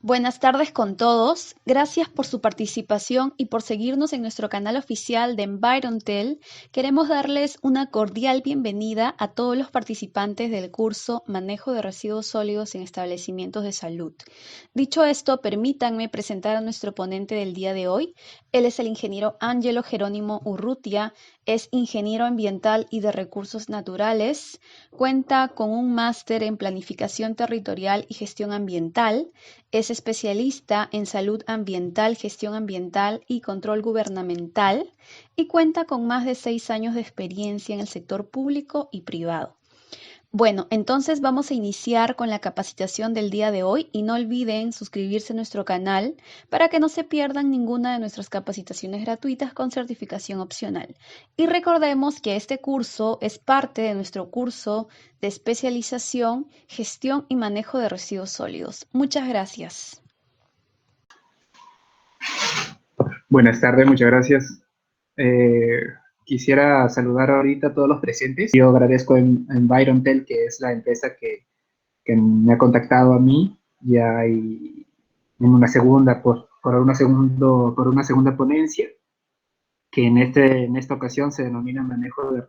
Buenas tardes con todos. Gracias por su participación y por seguirnos en nuestro canal oficial de EnvironTel. Queremos darles una cordial bienvenida a todos los participantes del curso Manejo de Residuos Sólidos en Establecimientos de Salud. Dicho esto, permítanme presentar a nuestro ponente del día de hoy. Él es el ingeniero Ángelo Jerónimo Urrutia, es ingeniero ambiental y de recursos naturales, cuenta con un máster en planificación territorial y gestión ambiental. Es especialista en salud ambiental, gestión ambiental y control gubernamental y cuenta con más de 6 años de experiencia en el sector público y privado. Bueno, entonces vamos a iniciar con la capacitación del día de hoy y no olviden suscribirse a nuestro canal para que no se pierdan ninguna de nuestras capacitaciones gratuitas con certificación opcional. Y recordemos que este curso es parte de nuestro curso de especialización, gestión y manejo de residuos sólidos. Muchas gracias. Buenas tardes, muchas gracias. Eh, Quisiera saludar ahorita a todos los presentes. Yo agradezco a EnvironTel, que es la empresa que me ha contactado a mí, ya y en una segunda, por una segunda ponencia, que en esta ocasión se denomina manejo de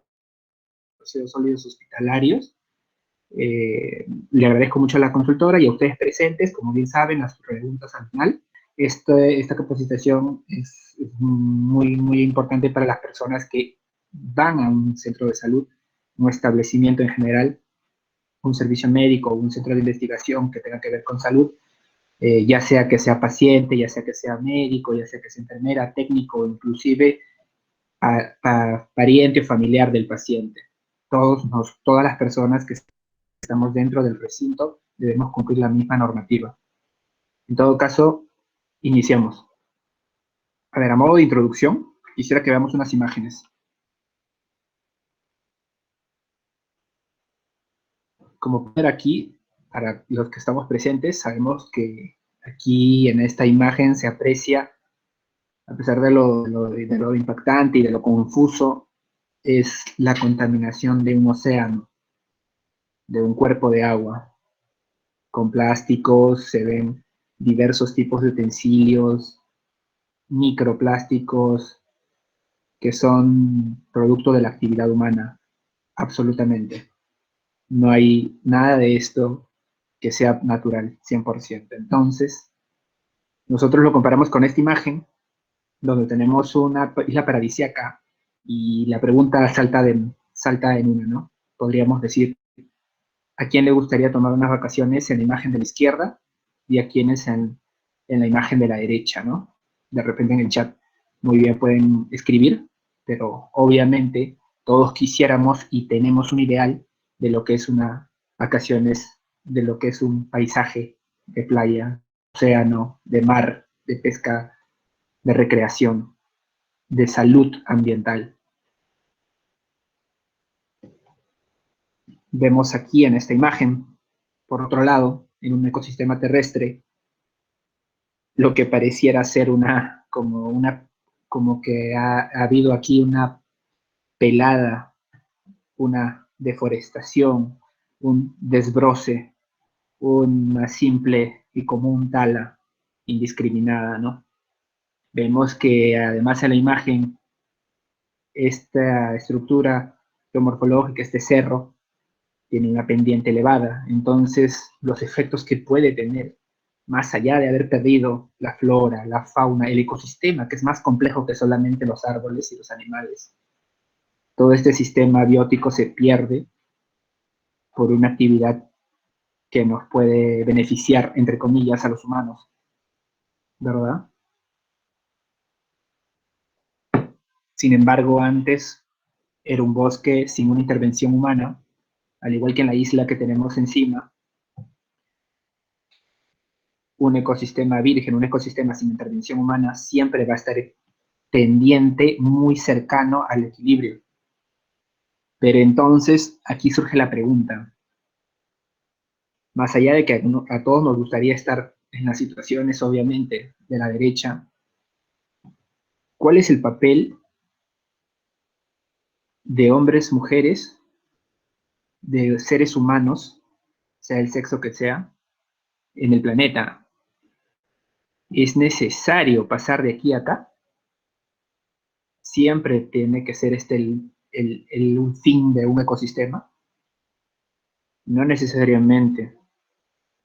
residuos sólidos hospitalarios. Le agradezco mucho a la consultora y a ustedes presentes, como bien saben, las preguntas al final. Esta capacitación es muy importante para las personas que van a un centro de salud, un establecimiento en general, un servicio médico, un centro de investigación que tenga que ver con salud, ya sea paciente, ya sea que sea médico, ya sea que sea enfermera, técnico, inclusive pariente o familiar del paciente. Todas las personas que estamos dentro del recinto debemos cumplir la misma normativa. En todo caso, iniciamos. A ver, a modo de introducción, quisiera que veamos unas imágenes. Como pueden ver aquí, para los que estamos presentes, sabemos que aquí en esta imagen se aprecia, a pesar de lo impactante y de lo confuso, es la contaminación de un océano, de un cuerpo de agua. Con plásticos, se ven diversos tipos de utensilios, microplásticos que son producto de la actividad humana, absolutamente. No hay nada de esto que sea natural, 100%. Entonces, nosotros lo comparamos con esta imagen, donde tenemos una isla paradisíaca, y la pregunta salta en una, ¿no? Podríamos decir, ¿a quién le gustaría tomar unas vacaciones en la imagen de la izquierda y a quiénes en la imagen de la derecha, ¿no? De repente en el chat muy bien pueden escribir, pero obviamente todos quisiéramos y tenemos un ideal de lo que es una vacaciones, de lo que es un paisaje de playa, océano, de mar, de pesca, de recreación, de salud ambiental. Vemos aquí en esta imagen, por otro lado, en un ecosistema terrestre, lo que pareciera ser como que ha habido aquí una pelada, una deforestación, un desbroce, una simple y común tala indiscriminada, ¿no? Vemos que además en la imagen, esta estructura geomorfológica, este cerro, tiene una pendiente elevada, entonces los efectos que puede tener, más allá de haber perdido la flora, la fauna, el ecosistema, que es más complejo que solamente los árboles y los animales, todo este sistema biótico se pierde por una actividad que nos puede beneficiar, entre comillas, a los humanos, ¿verdad? Sin embargo, antes era un bosque sin una intervención humana, al igual que en la isla que tenemos encima, un ecosistema virgen, un ecosistema sin intervención humana, siempre va a estar tendiente, muy cercano al equilibrio. Pero entonces aquí surge la pregunta, más allá de que a todos nos gustaría estar en las situaciones, obviamente, de la derecha, ¿cuál es el papel de hombres, mujeres, de seres humanos, sea el sexo que sea, en el planeta? ¿Es necesario pasar de aquí a acá? ¿Siempre tiene que ser este un fin de un ecosistema? No necesariamente,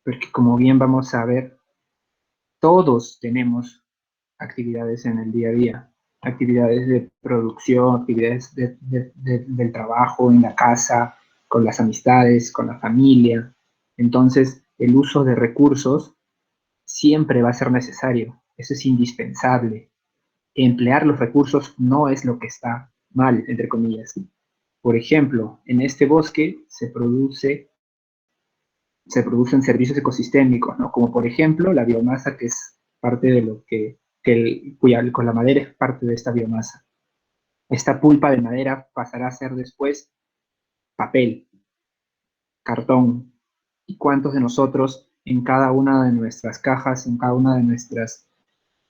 porque como bien vamos a ver, todos tenemos actividades en el día a día, actividades de producción, actividades del trabajo, en la casa, con las amistades, con la familia. Entonces, el uso de recursos siempre va a ser necesario, eso es indispensable. Emplear los recursos no es lo que está mal, entre comillas. Por ejemplo, en este bosque se producen servicios ecosistémicos, ¿no? Como por ejemplo la biomasa, que es parte de lo con la madera es parte de esta biomasa. Esta pulpa de madera pasará a ser después papel, cartón. ¿Y cuántos de nosotros en cada una de nuestras cajas, en cada una de nuestras,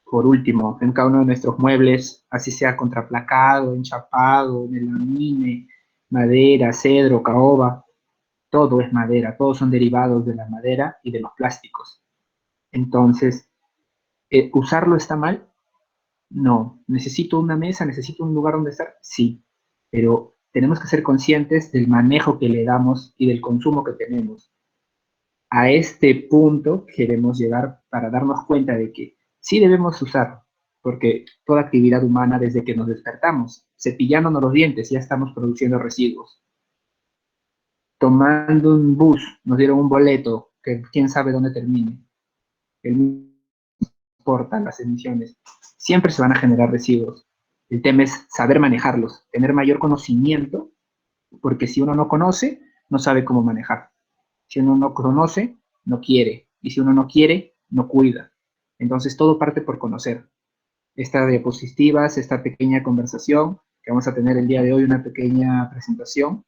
por último, en cada uno de nuestros muebles, así sea contraplacado, enchapado, melamine, madera, cedro, caoba, todo es madera, todos son derivados de la madera y de los plásticos? Entonces, ¿usarlo está mal? No. ¿Necesito una mesa? ¿Necesito un lugar donde estar? Sí. Pero tenemos que ser conscientes del manejo que le damos y del consumo que tenemos. A este punto queremos llegar para darnos cuenta de que sí debemos usar, porque toda actividad humana, desde que nos despertamos, cepillándonos los dientes, ya estamos produciendo residuos. Tomando un bus, nos dieron un boleto que quién sabe dónde termine. El importa las emisiones. Siempre se van a generar residuos. El tema es saber manejarlos, tener mayor conocimiento, porque si uno no conoce, no sabe cómo manejar. Si uno no conoce, no quiere. Y si uno no quiere, no cuida. Entonces todo parte por conocer. Esta diapositivas, esta pequeña conversación que vamos a tener el día de hoy, una pequeña presentación,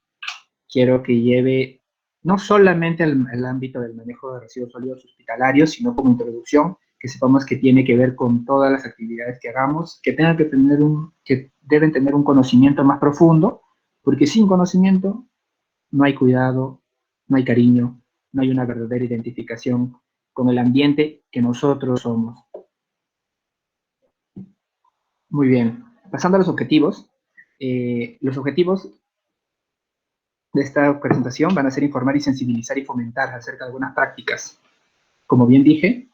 quiero que lleve no solamente el ámbito del manejo de residuos sólidos hospitalarios, sino como introducción, que sepamos que tiene que ver con todas las actividades que hagamos, que tengan que deben tener un conocimiento más profundo, porque sin conocimiento no hay cuidado, no hay cariño, no hay una verdadera identificación con el ambiente que nosotros somos. Muy bien, pasando a los objetivos de esta presentación van a ser informar y sensibilizar y fomentar acerca de algunas prácticas. Como bien dije,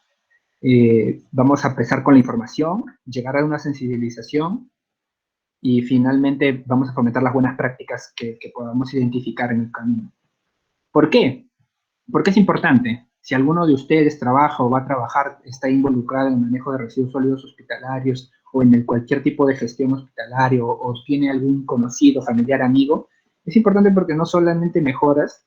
vamos a empezar con la información, llegar a una sensibilización y finalmente vamos a fomentar las buenas prácticas que podamos identificar en el camino. ¿Por qué? Porque es importante. Si alguno de ustedes trabaja o va a trabajar, está involucrado en el manejo de residuos sólidos hospitalarios o en cualquier tipo de gestión hospitalaria o tiene algún conocido, familiar, amigo, es importante porque no solamente mejoras,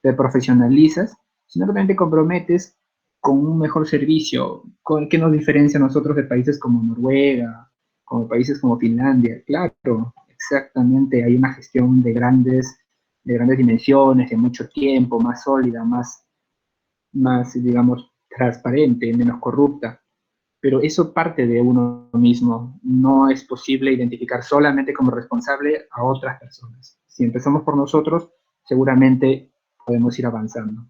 te profesionalizas, sino que también te comprometes con un mejor servicio. ¿Qué nos diferencia a nosotros de países como Noruega, como países como Finlandia? Claro, exactamente, hay una gestión de grandes dimensiones, de mucho tiempo, más sólida, más, digamos, transparente, menos corrupta. Pero eso parte de uno mismo. No es posible identificar solamente como responsable a otras personas. Si empezamos por nosotros, seguramente podemos ir avanzando.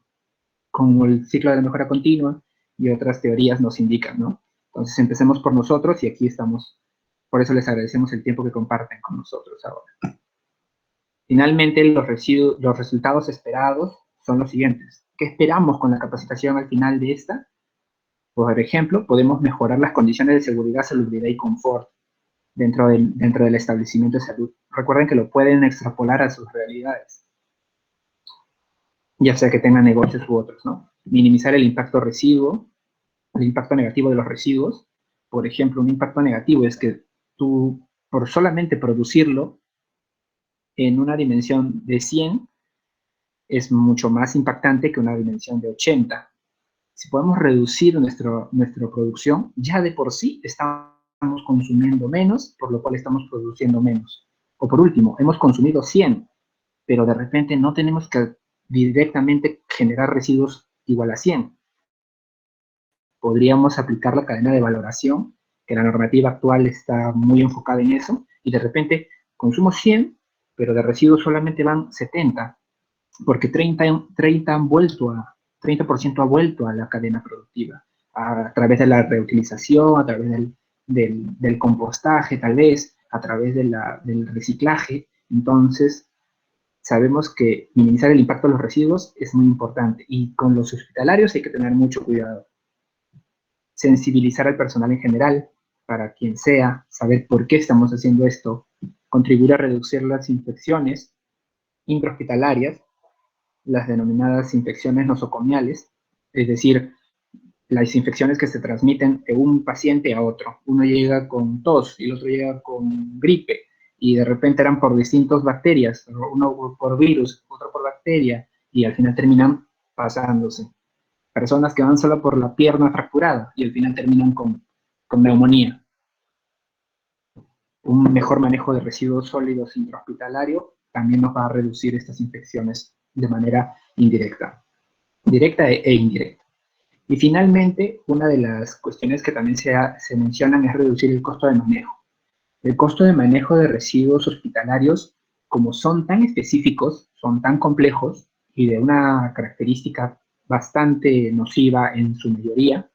Como el ciclo de la mejora continua y otras teorías nos indican, ¿no? Entonces empecemos por nosotros y aquí estamos. Por eso les agradecemos el tiempo que comparten con nosotros ahora. Finalmente, los resultados esperados son los siguientes. ¿Qué esperamos con la capacitación al final de esta? Por ejemplo, podemos mejorar las condiciones de seguridad, salubridad y confort dentro del establecimiento de salud. Recuerden que lo pueden extrapolar a sus realidades, ya sea que tengan negocios u otros, ¿no? Minimizar el impacto residuo, el impacto negativo de los residuos. Por ejemplo, un impacto negativo es que tú, por solamente producirlo en una dimensión de 100, es mucho más impactante que una dimensión de 80. Si podemos reducir nuestra producción, ya de por sí estamos consumiendo menos, por lo cual estamos produciendo menos. O por último, hemos consumido 100, pero de repente no tenemos que directamente generar residuos igual a 100. Podríamos aplicar la cadena de valoración, que la normativa actual está muy enfocada en eso, y de repente consumo 100, pero de residuos solamente van 70, porque 30 han vuelto 30% ha vuelto a la cadena productiva. a través de la reutilización, a través del compostaje, tal vez, a través del reciclaje. Entonces, sabemos que minimizar el impacto de los residuos es muy importante, y con los hospitalarios hay que tener mucho cuidado. Sensibilizar al personal en general, para quien sea, saber por qué estamos haciendo esto, contribuir a reducir las infecciones intrahospitalarias, las denominadas infecciones nosocomiales, es decir, las infecciones que se transmiten de un paciente a otro. Uno llega con tos y el otro llega con gripe, y de repente eran por distintas bacterias, uno por virus, otro por bacteria, y al final terminan pasándose. Personas que van solo por la pierna fracturada y al final terminan con neumonía. Un mejor manejo de residuos sólidos intrahospitalario también nos va a reducir estas infecciones de manera indirecta, directa e indirecta. Y finalmente, una de las cuestiones que también se mencionan es reducir el costo de manejo. El costo de manejo de residuos hospitalarios, como son tan específicos, son tan complejos y de una característica bastante nociva en su mayoría,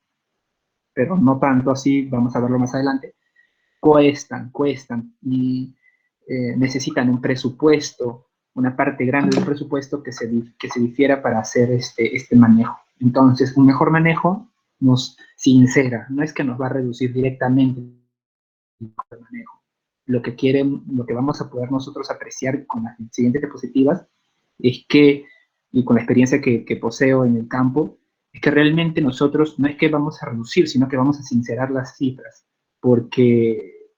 pero no tanto así, vamos a verlo más adelante, cuestan y necesitan un presupuesto, una parte grande del presupuesto que se difiera para hacer este manejo. Entonces, un mejor manejo nos sincera, no es que nos va a reducir directamente el manejo. Lo que vamos a poder nosotros apreciar con las siguientes diapositivas es que, y con la experiencia que poseo en el campo, es que realmente nosotros no es que vamos a reducir, sino que vamos a sincerar las cifras, porque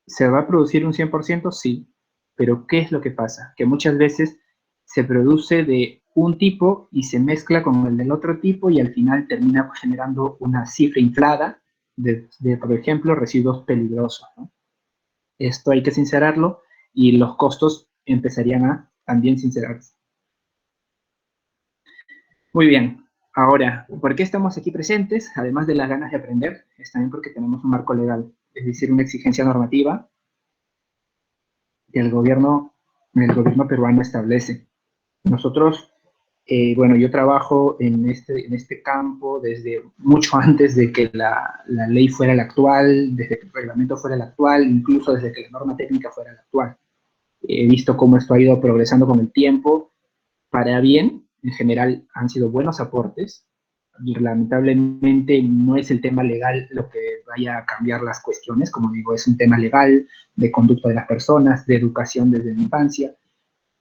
¿se va a producir un 100%? Sí, pero ¿qué es lo que pasa? Que muchas veces se produce de un tipo y se mezcla con el del otro tipo, y al final termina generando una cifra inflada de, por ejemplo, residuos peligrosos, ¿no? Esto hay que sincerarlo, y los costos empezarían a también sincerarse. Muy bien, ahora, ¿por qué estamos aquí presentes? Además de las ganas de aprender, es también porque tenemos un marco legal, es decir, una exigencia normativa que el gobierno peruano establece. Nosotros, bueno, yo trabajo en este campo desde mucho antes de que la ley fuera la actual, desde que el reglamento fuera el actual, incluso desde que la norma técnica fuera la actual. He visto cómo esto ha ido progresando con el tiempo, para bien. En general han sido buenos aportes. Lamentablemente no es el tema legal lo que vaya a cambiar las cuestiones, como digo, es un tema legal, de conducta de las personas, de educación desde la infancia.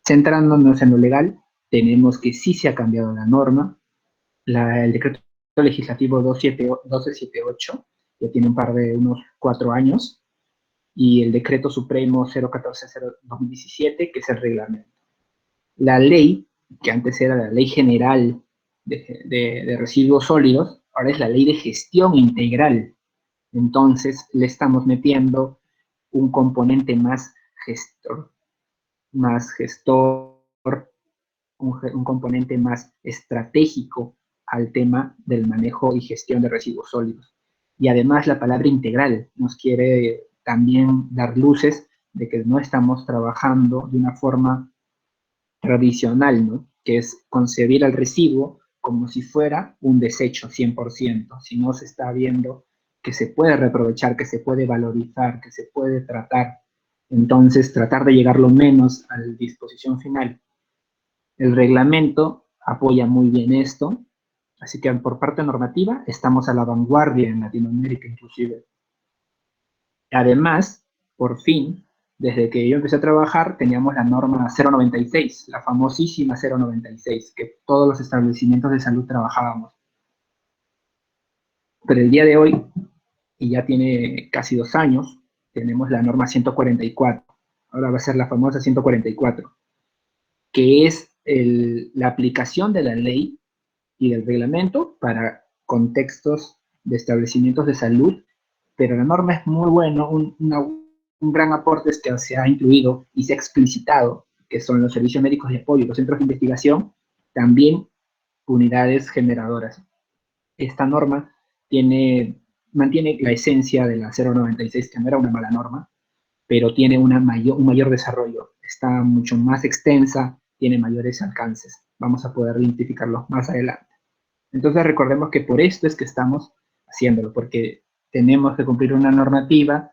Centrándonos en lo legal, tenemos que sí se ha cambiado la norma. El decreto legislativo 1278 ya tiene unos 4 años, y el decreto supremo 014/2017, que es el reglamento. La ley, que antes era la Ley General de Residuos Sólidos, ahora es la Ley de Gestión Integral. Entonces le estamos metiendo un componente más gestor, un componente más estratégico al tema del manejo y gestión de residuos sólidos. Y además la palabra integral nos quiere también dar luces de que no estamos trabajando de una forma tradicional, ¿no? Que es concebir al residuo como si fuera un desecho 100%, si no se está viendo que se puede reaprovechar, que se puede valorizar, que se puede tratar. Entonces, tratar de llegar lo menos a la disposición final. El reglamento apoya muy bien esto, así que por parte normativa estamos a la vanguardia en Latinoamérica inclusive. Además, por fin, desde que yo empecé a trabajar, teníamos la norma 096, la famosísima 096, que todos los establecimientos de salud trabajábamos. Pero el día de hoy, y ya tiene casi 2 años, tenemos la norma 144. Ahora va a ser la famosa 144, que es la aplicación de la ley y del reglamento para contextos de establecimientos de salud, pero la norma es muy buena. Un gran aporte es que se ha incluido y se ha explicitado que son los servicios médicos de apoyo, los centros de investigación, también unidades generadoras. Esta norma mantiene la esencia de la 096, que no era una mala norma, pero tiene un mayor desarrollo, está mucho más extensa, tiene mayores alcances. Vamos a poder identificarlos más adelante. Entonces recordemos que por esto es que estamos haciéndolo, porque tenemos que cumplir una normativa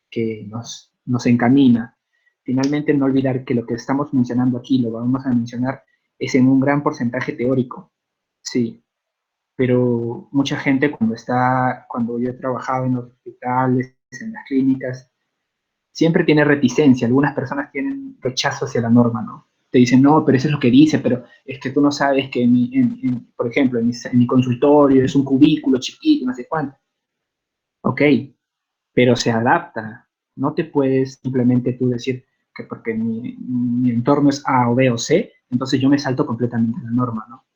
que nos encamina. Finalmente, no olvidar que lo que estamos mencionando aquí, lo vamos a mencionar, es en un gran porcentaje teórico, sí, pero mucha gente cuando yo he trabajado en los hospitales, en las clínicas, siempre tiene reticencia, algunas personas tienen rechazo hacia la norma, ¿no? Te dicen, no, pero eso es lo que dice, pero es que tú no sabes que, por ejemplo, en mi consultorio es un cubículo chiquito, no sé cuánto. Ok, pero se adapta. No te puedes simplemente tú decir que porque mi entorno es A o B o C, entonces yo me salto completamente la norma, ¿no?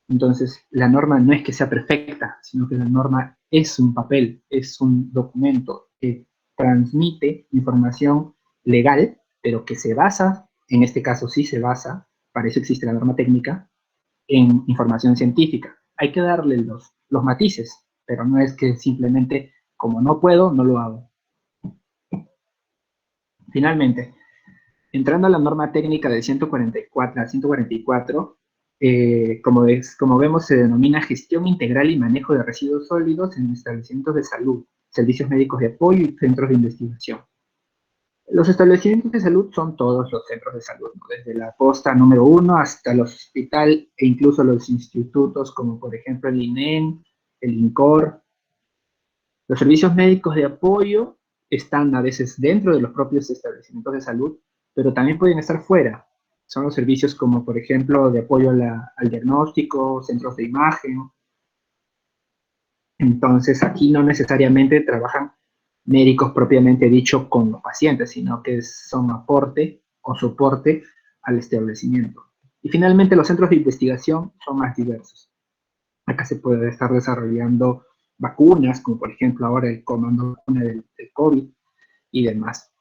Entonces, la norma no es que sea perfecta, sino que la norma es un papel, es un documento que transmite información legal, pero que se basa, en este caso sí se basa, para eso existe la norma técnica, en información científica. Hay que darle los matices, pero no es que simplemente, como no puedo, no lo hago. Finalmente, entrando a la norma técnica del 144 al 144, como vemos, se denomina gestión integral y manejo de residuos sólidos en establecimientos de salud, servicios médicos de apoyo y centros de investigación. Los establecimientos de salud son todos los centros de salud, ¿no? Desde la posta número 1 hasta los hospitales e incluso los institutos como por ejemplo el INEM, el INCOR. Los servicios médicos de apoyo están a veces dentro de los propios establecimientos de salud, pero también pueden estar fuera. Son los servicios como, por ejemplo, de apoyo al diagnóstico, centros de imagen. Entonces, aquí no necesariamente trabajan médicos propiamente dicho con los pacientes, sino que son aporte o soporte al establecimiento. Y finalmente, los centros de investigación son más diversos. Acá se puede estar desarrollando vacunas, como por ejemplo ahora el comando vacuna del COVID y demás.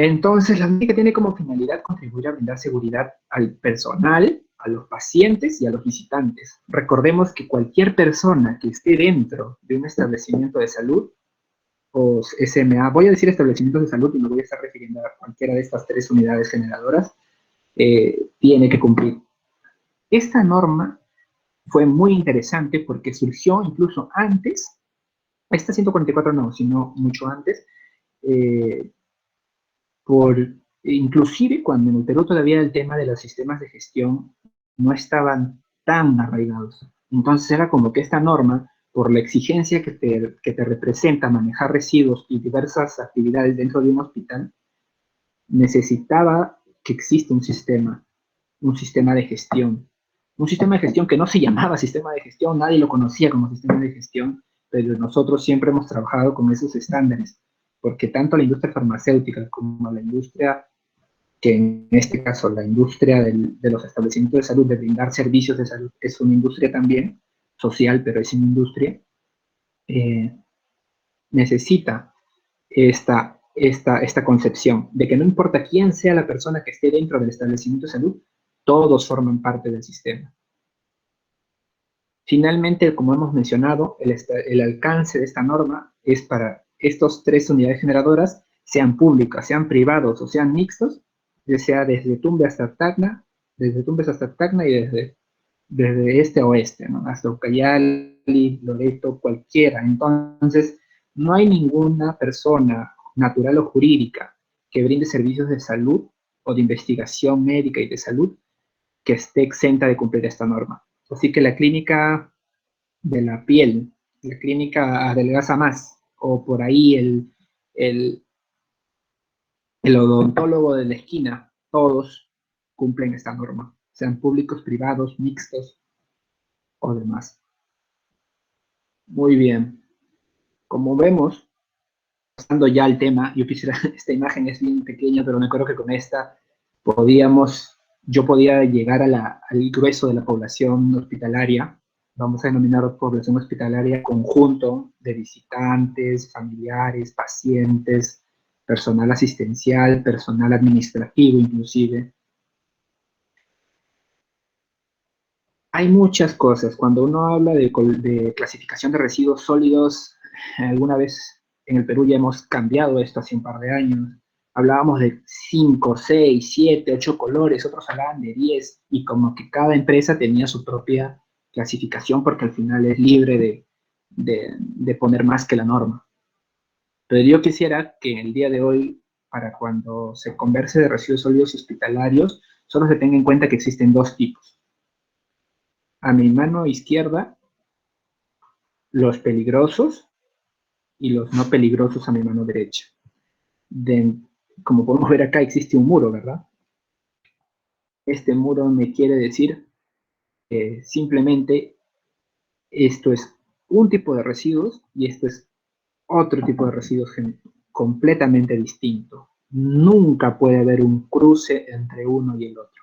Entonces, la médica tiene como finalidad contribuir a brindar seguridad al personal, a los pacientes y a los visitantes. Recordemos que cualquier persona que esté dentro de un establecimiento de salud o SMA, voy a decir establecimientos de salud y me voy a estar refiriendo a cualquiera de estas tres unidades generadoras, tiene que cumplir. Esta norma fue muy interesante porque surgió incluso antes, esta 144 no, sino mucho antes, eh, inclusive cuando en el Perú todavía el tema de los sistemas de gestión no estaban tan arraigados. Entonces era como que esta norma, por la exigencia que te representa manejar residuos y diversas actividades dentro de un hospital, necesitaba que exista un sistema de gestión. Un sistema de gestión que no se llamaba sistema de gestión, nadie lo conocía como sistema de gestión, pero nosotros siempre hemos trabajado con esos estándares, porque tanto la industria farmacéutica como la industria, que en este caso la industria de los establecimientos de salud, de brindar servicios de salud, es una industria también social, pero es una industria, eh, necesita esta concepción de que no importa quién sea la persona que esté dentro del establecimiento de salud, todos forman parte del sistema. Finalmente, como hemos mencionado, el alcance de esta norma es para estos tres unidades generadoras, sean públicas, sean privados o sean mixtos, ya sea desde Tumbes hasta Tacna, y desde este a oeste, ¿no? Hasta Ucayali, Loreto, cualquiera. Entonces, no hay ninguna persona natural o jurídica que brinde servicios de salud o de investigación médica y de salud que esté exenta de cumplir esta norma. Así que la clínica de la piel, la clínica Adelgaza Más, o por ahí el, el odontólogo de la esquina, todos cumplen esta norma, sean públicos, privados, mixtos o demás. Muy bien. Como vemos, pasando ya al tema, yo quisiera, esta imagen es bien pequeña, pero me acuerdo que con esta yo podía llegar al grueso de la población hospitalaria, vamos a denominar población hospitalaria, conjunto de visitantes, familiares, pacientes, personal asistencial, personal administrativo inclusive. Hay muchas cosas. Cuando uno habla de clasificación de residuos sólidos, alguna vez en el Perú ya hemos cambiado esto hace un par de años. Hablábamos de 5, 6, 7, 8 colores, otros hablaban de 10, y como que cada empresa tenía clasificación porque al final es libre de poner más que la norma. Pero yo quisiera que en el día de hoy, para cuando se converse de residuos sólidos hospitalarios, solo se tenga en cuenta que existen dos tipos. A mi mano izquierda, los peligrosos y los no peligrosos a mi mano derecha. Como podemos ver acá, existe un muro, ¿verdad? Este muro me quiere decir simplemente esto es un tipo de residuos y esto es otro tipo de residuos completamente distinto. Nunca puede haber un cruce entre uno y el otro.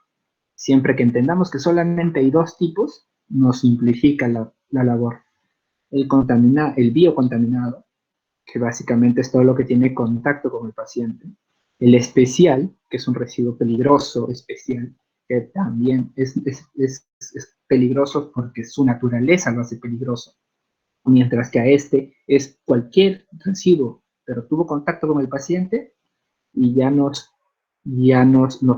Siempre que entendamos que solamente hay dos tipos, nos simplifica la labor. El biocontaminado, que básicamente es todo lo que tiene contacto con el paciente. El especial, que es un residuo peligroso, especial, que también es peligroso porque su naturaleza lo hace peligroso. Mientras que a este es cualquier residuo, pero tuvo contacto con el paciente y nos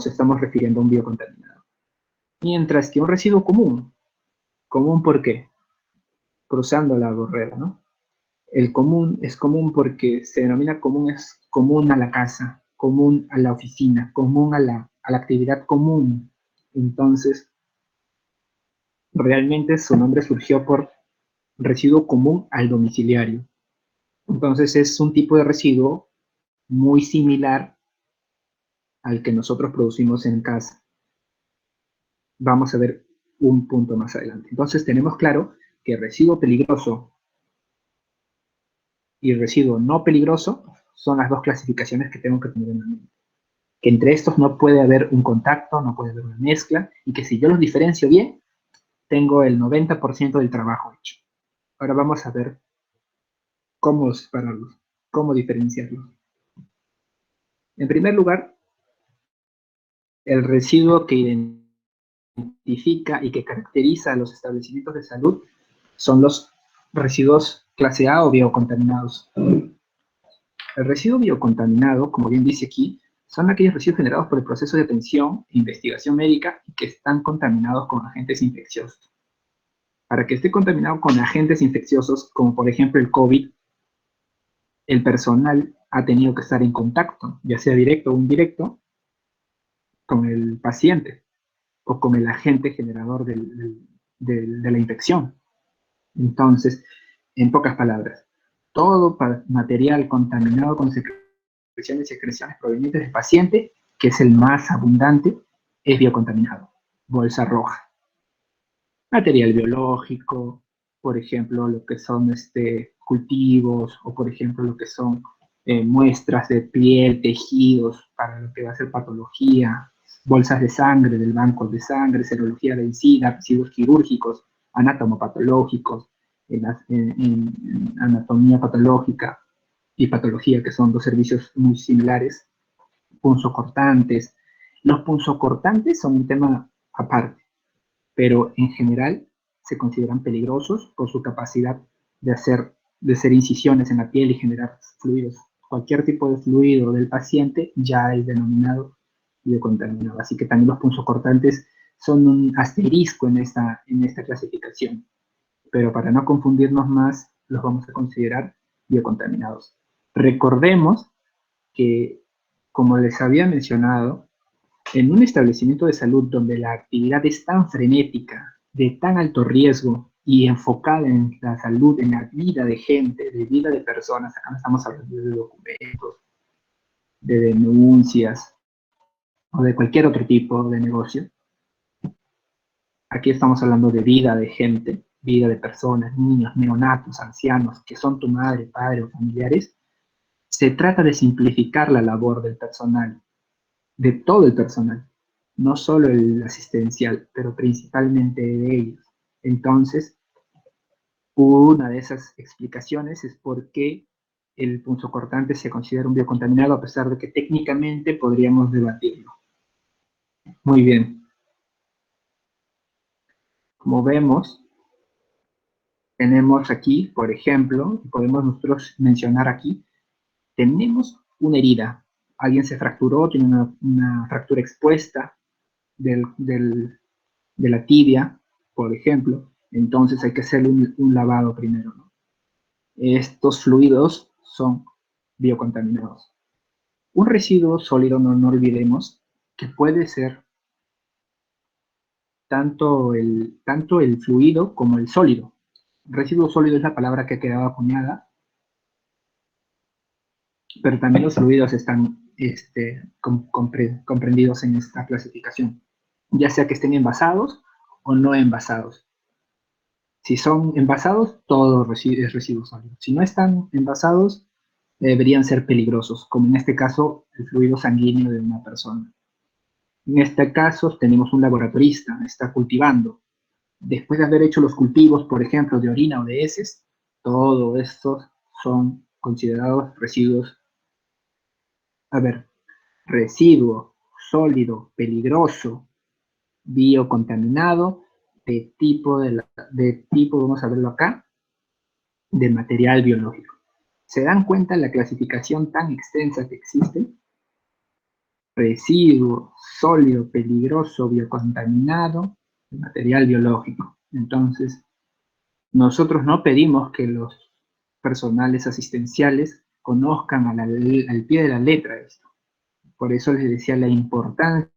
estamos refiriendo a un biocontaminado. Mientras que un residuo común ¿por qué? Cruzando la barrera, ¿no? El común es común porque se denomina común, es común a la casa, común a la oficina, común a la actividad común. Entonces, realmente su nombre surgió por residuo común al domiciliario. Entonces, es un tipo de residuo muy similar al que nosotros producimos en casa. Vamos a ver un punto más adelante. Entonces, tenemos claro que residuo peligroso y residuo no peligroso son las dos clasificaciones que tengo que tener en mente. Que entre estos no puede haber un contacto, no puede haber una mezcla, y que si yo los diferencio bien, tengo el 90% del trabajo hecho. Ahora vamos a ver cómo separarlos, cómo diferenciarlos. En primer lugar, el residuo que identifica y que caracteriza a los establecimientos de salud son los residuos clase A o biocontaminados. El residuo biocontaminado, como bien dice aquí, son aquellos residuos generados por el proceso de atención e investigación médica y que están contaminados con agentes infecciosos. Para que esté contaminado con agentes infecciosos, como por ejemplo el COVID, el personal ha tenido que estar en contacto, ya sea directo o indirecto, con el paciente o con el agente generador de la infección. Entonces, en pocas palabras, todo material contaminado con secreciones y excreciones provenientes del paciente, que es el más abundante, es biocontaminado. Bolsa roja. Material biológico, por ejemplo, lo que son cultivos, o por ejemplo, lo que son muestras de piel, tejidos, para lo que va a ser patología, bolsas de sangre del banco de sangre, serología vencida, residuos quirúrgicos, anatomopatológicos, en anatomía patológica y patología, que son dos servicios muy similares, punzocortantes. Los punzocortantes son un tema aparte, pero en general se consideran peligrosos por su capacidad de ser incisiones en la piel y generar fluidos. Cualquier tipo de fluido del paciente ya es denominado biocontaminado. Así que también los punzocortantes son un asterisco en esta clasificación. Pero para no confundirnos más, los vamos a considerar biocontaminados. Recordemos que, como les había mencionado, en un establecimiento de salud donde la actividad es tan frenética, de tan alto riesgo y enfocada en la salud, en la vida de gente, de vida de personas, acá no estamos hablando de documentos, de denuncias o de cualquier otro tipo de negocio. Aquí estamos hablando de vida de gente, vida de personas, niños, neonatos, ancianos, que son tu madre, padre o familiares. Se trata de simplificar la labor del personal, de todo el personal, no solo el asistencial, pero principalmente de ellos. Entonces, una de esas explicaciones es por qué el punzocortante se considera un biocontaminado, a pesar de que técnicamente podríamos debatirlo. Muy bien. Como vemos, tenemos aquí, por ejemplo, podemos nosotros mencionar aquí, tenemos una herida. Alguien se fracturó, tiene una fractura expuesta de la tibia, por ejemplo, Entonces hay que hacerle un lavado primero, ¿no? Estos fluidos son biocontaminados. Un residuo sólido, no olvidemos, que puede ser tanto el fluido como el sólido. Residuo sólido es la palabra que ha quedado acuñada, pero también los fluidos están comprendidos en esta clasificación, ya sea que estén envasados o no envasados. Si son envasados, todo es residuo sólido. Si no están envasados, deberían ser peligrosos, como en este caso el fluido sanguíneo de una persona. En este caso tenemos un laboratorista, está cultivando. Después de haber hecho los cultivos, por ejemplo, de orina o de heces, todos estos son considerados residuos. A ver, residuo sólido, peligroso, biocontaminado, de tipo, vamos a verlo acá, de material biológico. ¿Se dan cuenta la clasificación tan extensa que existe? Residuo sólido, peligroso, biocontaminado, de material biológico. Entonces, nosotros no pedimos que los personales asistenciales conozcan al pie de la letra esto. Por eso les decía la importancia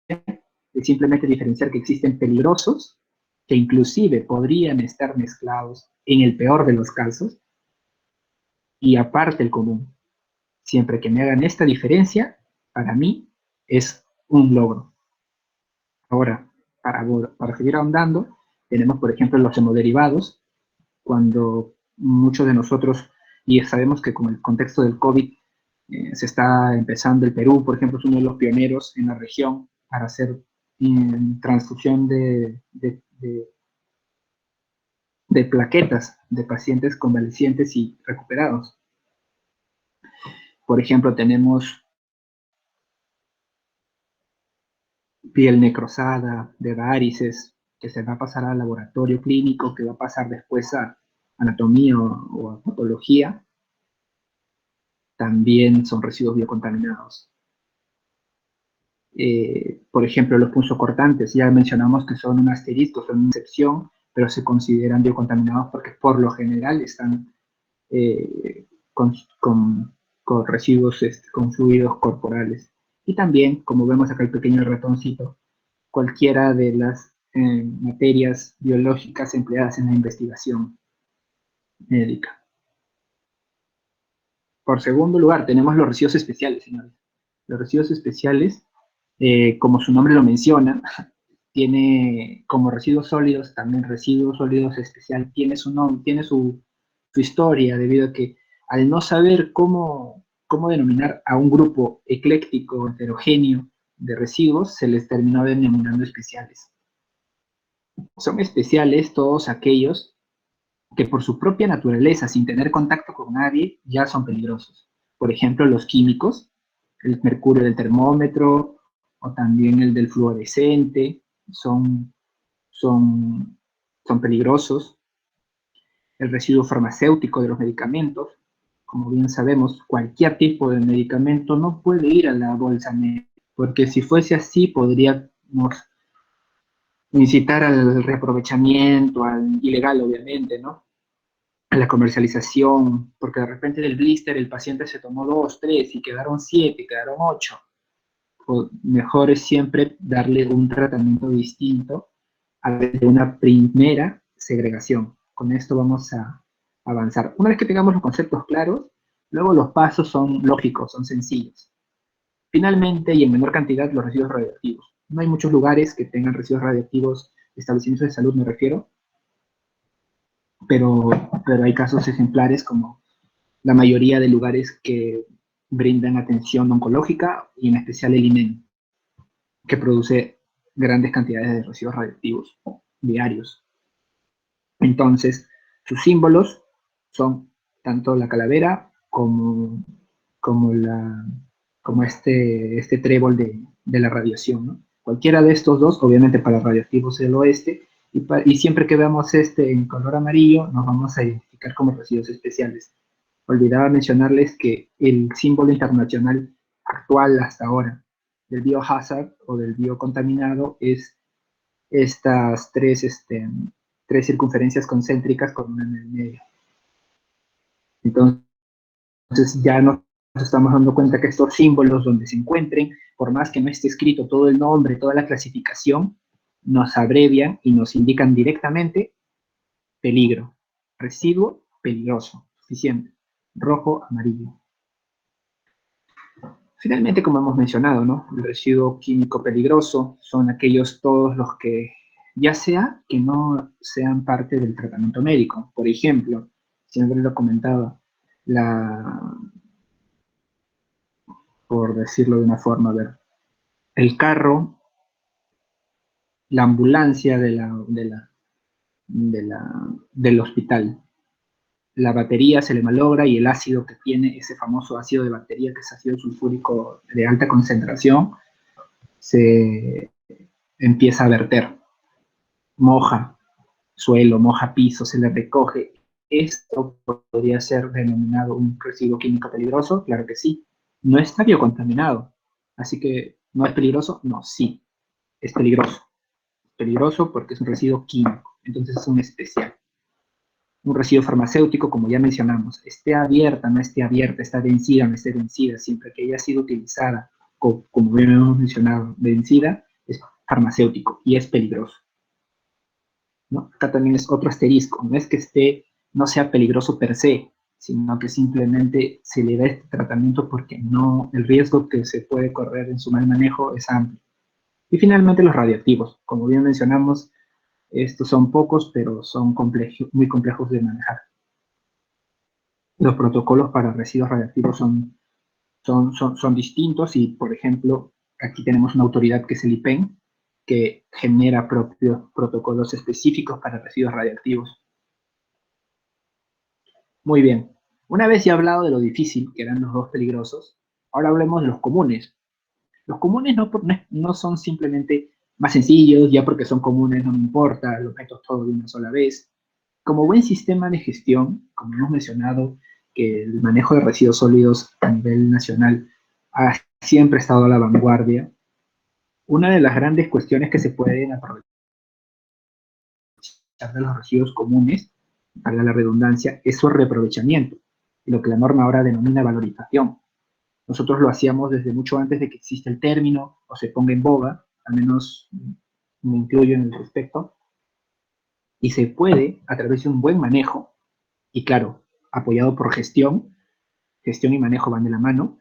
de simplemente diferenciar que existen peligrosos, que inclusive podrían estar mezclados en el peor de los casos, y aparte el común. Siempre que me hagan esta diferencia, para mí es un logro. Ahora, para seguir ahondando, tenemos por ejemplo los hemoderivados, cuando muchos de nosotros, y sabemos que con el contexto del COVID, se está empezando, el Perú, por ejemplo, es uno de los pioneros en la región para hacer transfusión de plaquetas de pacientes convalecientes y recuperados. Por ejemplo, tenemos piel necrosada, de varices, que se va a pasar al laboratorio clínico, que va a pasar después a anatomía o a patología, también son residuos biocontaminados. Por ejemplo, los punzocortantes, ya mencionamos que son un asterisco, son una excepción, pero se consideran biocontaminados porque por lo general están con, con residuos, con fluidos corporales. Y también, como vemos acá el pequeño ratoncito, cualquiera de las materias biológicas empleadas en la investigación médica. Por segundo lugar, tenemos los residuos especiales, señores. Los residuos especiales, como su nombre lo menciona, tiene como residuos sólidos, también residuos sólidos especial, tiene su nombre, tiene su historia, debido a que al no saber cómo denominar a un grupo ecléctico, heterogéneo de residuos, se les terminó denominando especiales. Son especiales todos aquellos que por su propia naturaleza, sin tener contacto con nadie, ya son peligrosos. Por ejemplo, los químicos, el mercurio del termómetro, o también el del fluorescente, son peligrosos. El residuo farmacéutico de los medicamentos, como bien sabemos, cualquier tipo de medicamento no puede ir a la bolsa negra, porque si fuese así podríamos incitar al reaprovechamiento, al ilegal, obviamente, ¿no? A la comercialización, porque de repente del blister el paciente se tomó 2, 3 y quedaron 7, quedaron 8. O mejor es siempre darle un tratamiento distinto a una primera segregación. Con esto vamos a avanzar. Una vez que tengamos los conceptos claros, luego los pasos son lógicos, son sencillos. Finalmente, y en menor cantidad, los residuos radioactivos. No hay muchos lugares que tengan residuos radioactivos, establecimientos de salud me refiero, pero hay casos ejemplares como la mayoría de lugares que brindan atención oncológica y en especial el INEM, que produce grandes cantidades de residuos radioactivos diarios. Entonces, sus símbolos son tanto la calavera como este trébol de la radiación, ¿no? Cualquiera de estos dos, obviamente para radioactivos del oeste, y siempre que veamos este en color amarillo, nos vamos a identificar como residuos especiales. Olvidaba mencionarles que el símbolo internacional actual hasta ahora del biohazard o del biocontaminado es estas tres 3 circunferencias concéntricas con una en el medio. Entonces ya nos estamos dando cuenta que estos símbolos donde se encuentren, por más que no esté escrito todo el nombre, toda la clasificación, nos abrevian y nos indican directamente peligro, residuo peligroso, suficiente, rojo, amarillo. Finalmente, como hemos mencionado, ¿no? El residuo químico peligroso son aquellos todos los que, ya sea que no sean parte del tratamiento médico. Por ejemplo, siempre lo comentaba, por decirlo de una forma, a ver, el carro, la ambulancia del hospital, la batería se le malogra y el ácido que tiene, ese famoso ácido de batería, que es ácido sulfúrico de alta concentración, se empieza a verter, moja suelo, moja piso, se le recoge. ¿Esto podría ser denominado un residuo químico peligroso? Claro que sí. No está biocontaminado, así que ¿no es peligroso? No, sí, es peligroso. Peligroso porque es un residuo químico, entonces es un especial. Un residuo farmacéutico, como ya mencionamos, esté abierta, no esté abierta, está vencida, no esté vencida, siempre que haya sido utilizada, como bien hemos mencionado, vencida, es farmacéutico y es peligroso, ¿no? Acá también es otro asterisco, no es que no sea peligroso per se, sino que simplemente se le da este tratamiento porque no, el riesgo que se puede correr en su mal manejo es amplio. Y finalmente los radioactivos, como bien mencionamos, estos son pocos, pero son muy complejos de manejar. Los protocolos para residuos radiactivos son distintos y, por ejemplo, aquí tenemos una autoridad que es el IPEN, que genera propios protocolos específicos para residuos radiactivos. Muy bien. Una vez ya hablado de lo difícil, que eran los dos peligrosos, ahora hablemos de los comunes. Los comunes no son simplemente más sencillos, ya porque son comunes no me importa, los meto todo de una sola vez. Como buen sistema de gestión, como hemos mencionado, que el manejo de residuos sólidos a nivel nacional ha siempre estado a la vanguardia, una de las grandes cuestiones que se pueden aprovechar de los residuos comunes, para la redundancia, es su reaprovechamiento, lo que la norma ahora denomina valorización. Nosotros lo hacíamos desde mucho antes de que exista el término o se ponga en boga, al menos me incluyo en el respecto, y se puede, a través de un buen manejo, y claro, apoyado por gestión y manejo van de la mano,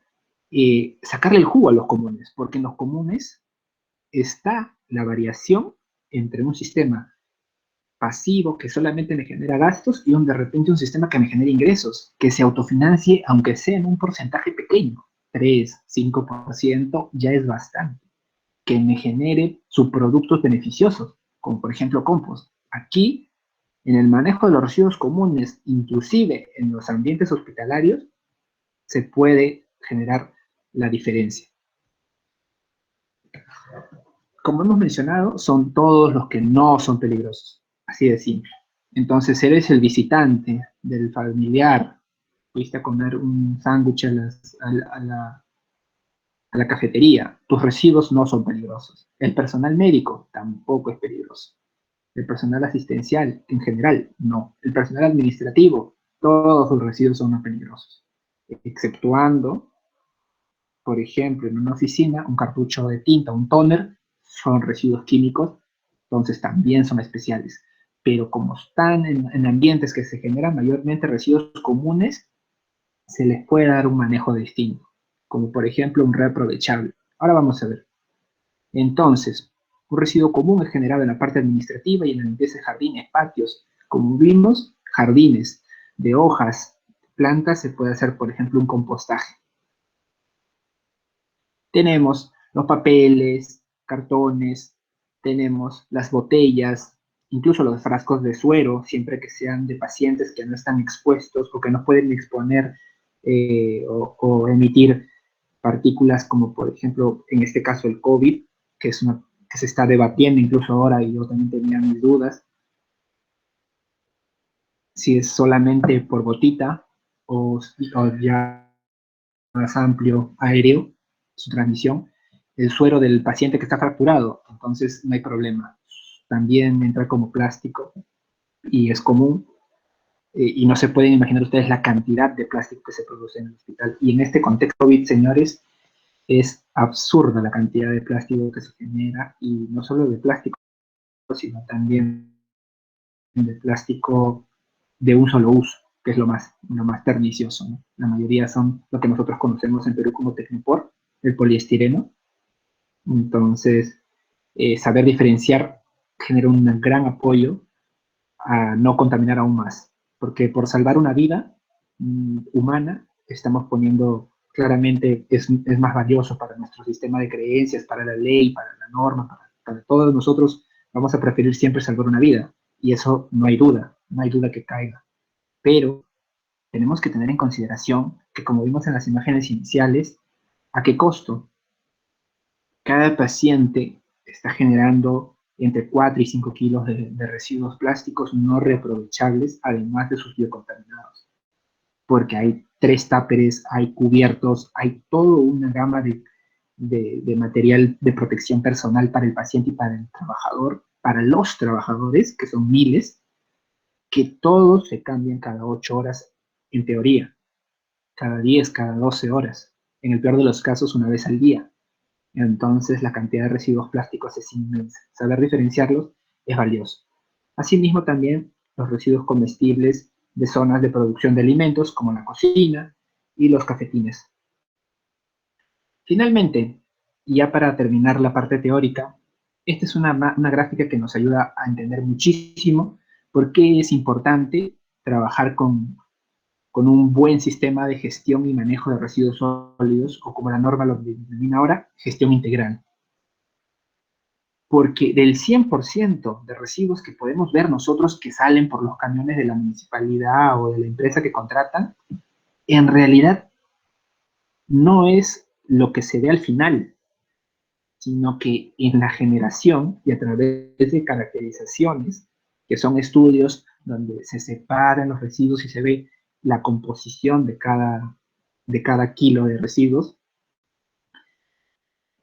sacarle el jugo a los comunes, porque en los comunes está la variación entre un sistema pasivo que solamente me genera gastos y de repente un sistema que me genera ingresos, que se autofinancie, aunque sea en un porcentaje pequeño, 3, 5% ya es bastante, que me genere subproductos beneficiosos, como por ejemplo compost. Aquí, en el manejo de los residuos comunes, inclusive en los ambientes hospitalarios, se puede generar la diferencia. Como hemos mencionado, son todos los que no son peligrosos, así de simple. Entonces, eres el visitante del familiar, fuiste a comer un sándwich a la cafetería, tus residuos no son peligrosos. El personal médico tampoco es peligroso. El personal asistencial, en general, no. El personal administrativo, todos sus residuos son no peligrosos, exceptuando, por ejemplo, en una oficina, un cartucho de tinta, un tóner, son residuos químicos, entonces también son especiales. Pero como están en ambientes que se generan mayormente residuos comunes, se les puede dar un manejo distinto, como por ejemplo un reaprovechable. Ahora vamos a ver. Entonces, un residuo común es generado en la parte administrativa y en la limpieza de jardines, patios. Como vimos, jardines de hojas, plantas, se puede hacer, por ejemplo, un compostaje. Tenemos los papeles, cartones, tenemos las botellas, incluso los frascos de suero, siempre que sean de pacientes que no están expuestos o que no pueden exponer o emitir partículas como por ejemplo en este caso el COVID, que se está debatiendo incluso ahora y yo también tenía mis dudas, si es solamente por gotita o ya más amplio aéreo su transmisión, el suero del paciente que está fracturado, entonces no hay problema. También entra como plástico y es común, y no se pueden imaginar ustedes la cantidad de plástico que se produce en el hospital. Y en este contexto COVID, señores, es absurda la cantidad de plástico que se genera, y no solo de plástico, sino también de plástico de un solo uso, que es lo más pernicioso, ¿no? La mayoría son lo que nosotros conocemos en Perú como Tecnopor, el poliestireno. Entonces, saber diferenciar genera un gran apoyo a no contaminar aún más, porque por salvar una vida humana estamos poniendo claramente, es más valioso para nuestro sistema de creencias, para la ley, para la norma, para todos nosotros. Vamos a preferir siempre salvar una vida, y eso no hay duda, no hay duda que caiga. Pero tenemos que tener en consideración que, como vimos en las imágenes iniciales, ¿a qué costo? Cada paciente está generando entre 4 y 5 kilos de residuos plásticos no reaprovechables, además de sus biocontaminados, porque hay 3 táperes, hay cubiertos, hay toda una gama de material de protección personal para el paciente y para el trabajador, para los trabajadores, que son miles, que todos se cambian cada 8 horas en teoría, cada 10, cada 12 horas, en el peor de los casos una vez al día. Entonces la cantidad de residuos plásticos es inmensa. Saber diferenciarlos es valioso. Asimismo también los residuos comestibles de zonas de producción de alimentos como la cocina y los cafetines. Finalmente, y ya para terminar la parte teórica, esta es una gráfica que nos ayuda a entender muchísimo por qué es importante trabajar con un buen sistema de gestión y manejo de residuos sólidos, o como la norma lo denomina ahora, gestión integral. Porque del 100% de residuos que podemos ver nosotros que salen por los camiones de la municipalidad o de la empresa que contratan, en realidad no es lo que se ve al final, sino que en la generación y a través de caracterizaciones, que son estudios donde se separan los residuos y se ve la composición de cada kilo de residuos,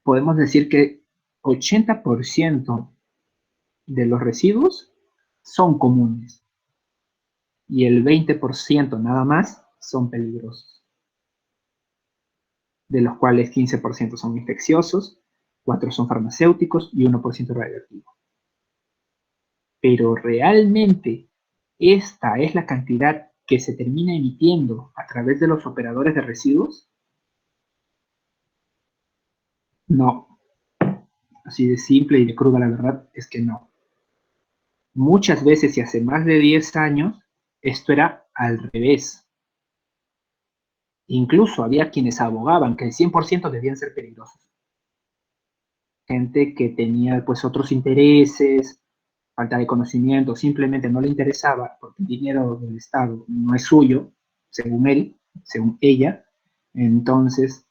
podemos decir que 80% de los residuos son comunes y el 20% nada más son peligrosos, de los cuales 15% son infecciosos, 4 son farmacéuticos y 1% radioactivo. Pero realmente esta es la cantidad que se termina emitiendo a través de los operadores de residuos. No, así de simple y de cruda la verdad es que no. Muchas veces y hace más de 10 años esto era al revés. Incluso había quienes abogaban que el 100% debían ser peligrosos. Gente que tenía pues otros intereses, falta de conocimiento, simplemente no le interesaba porque el dinero del Estado no es suyo, según él, según ella. Entonces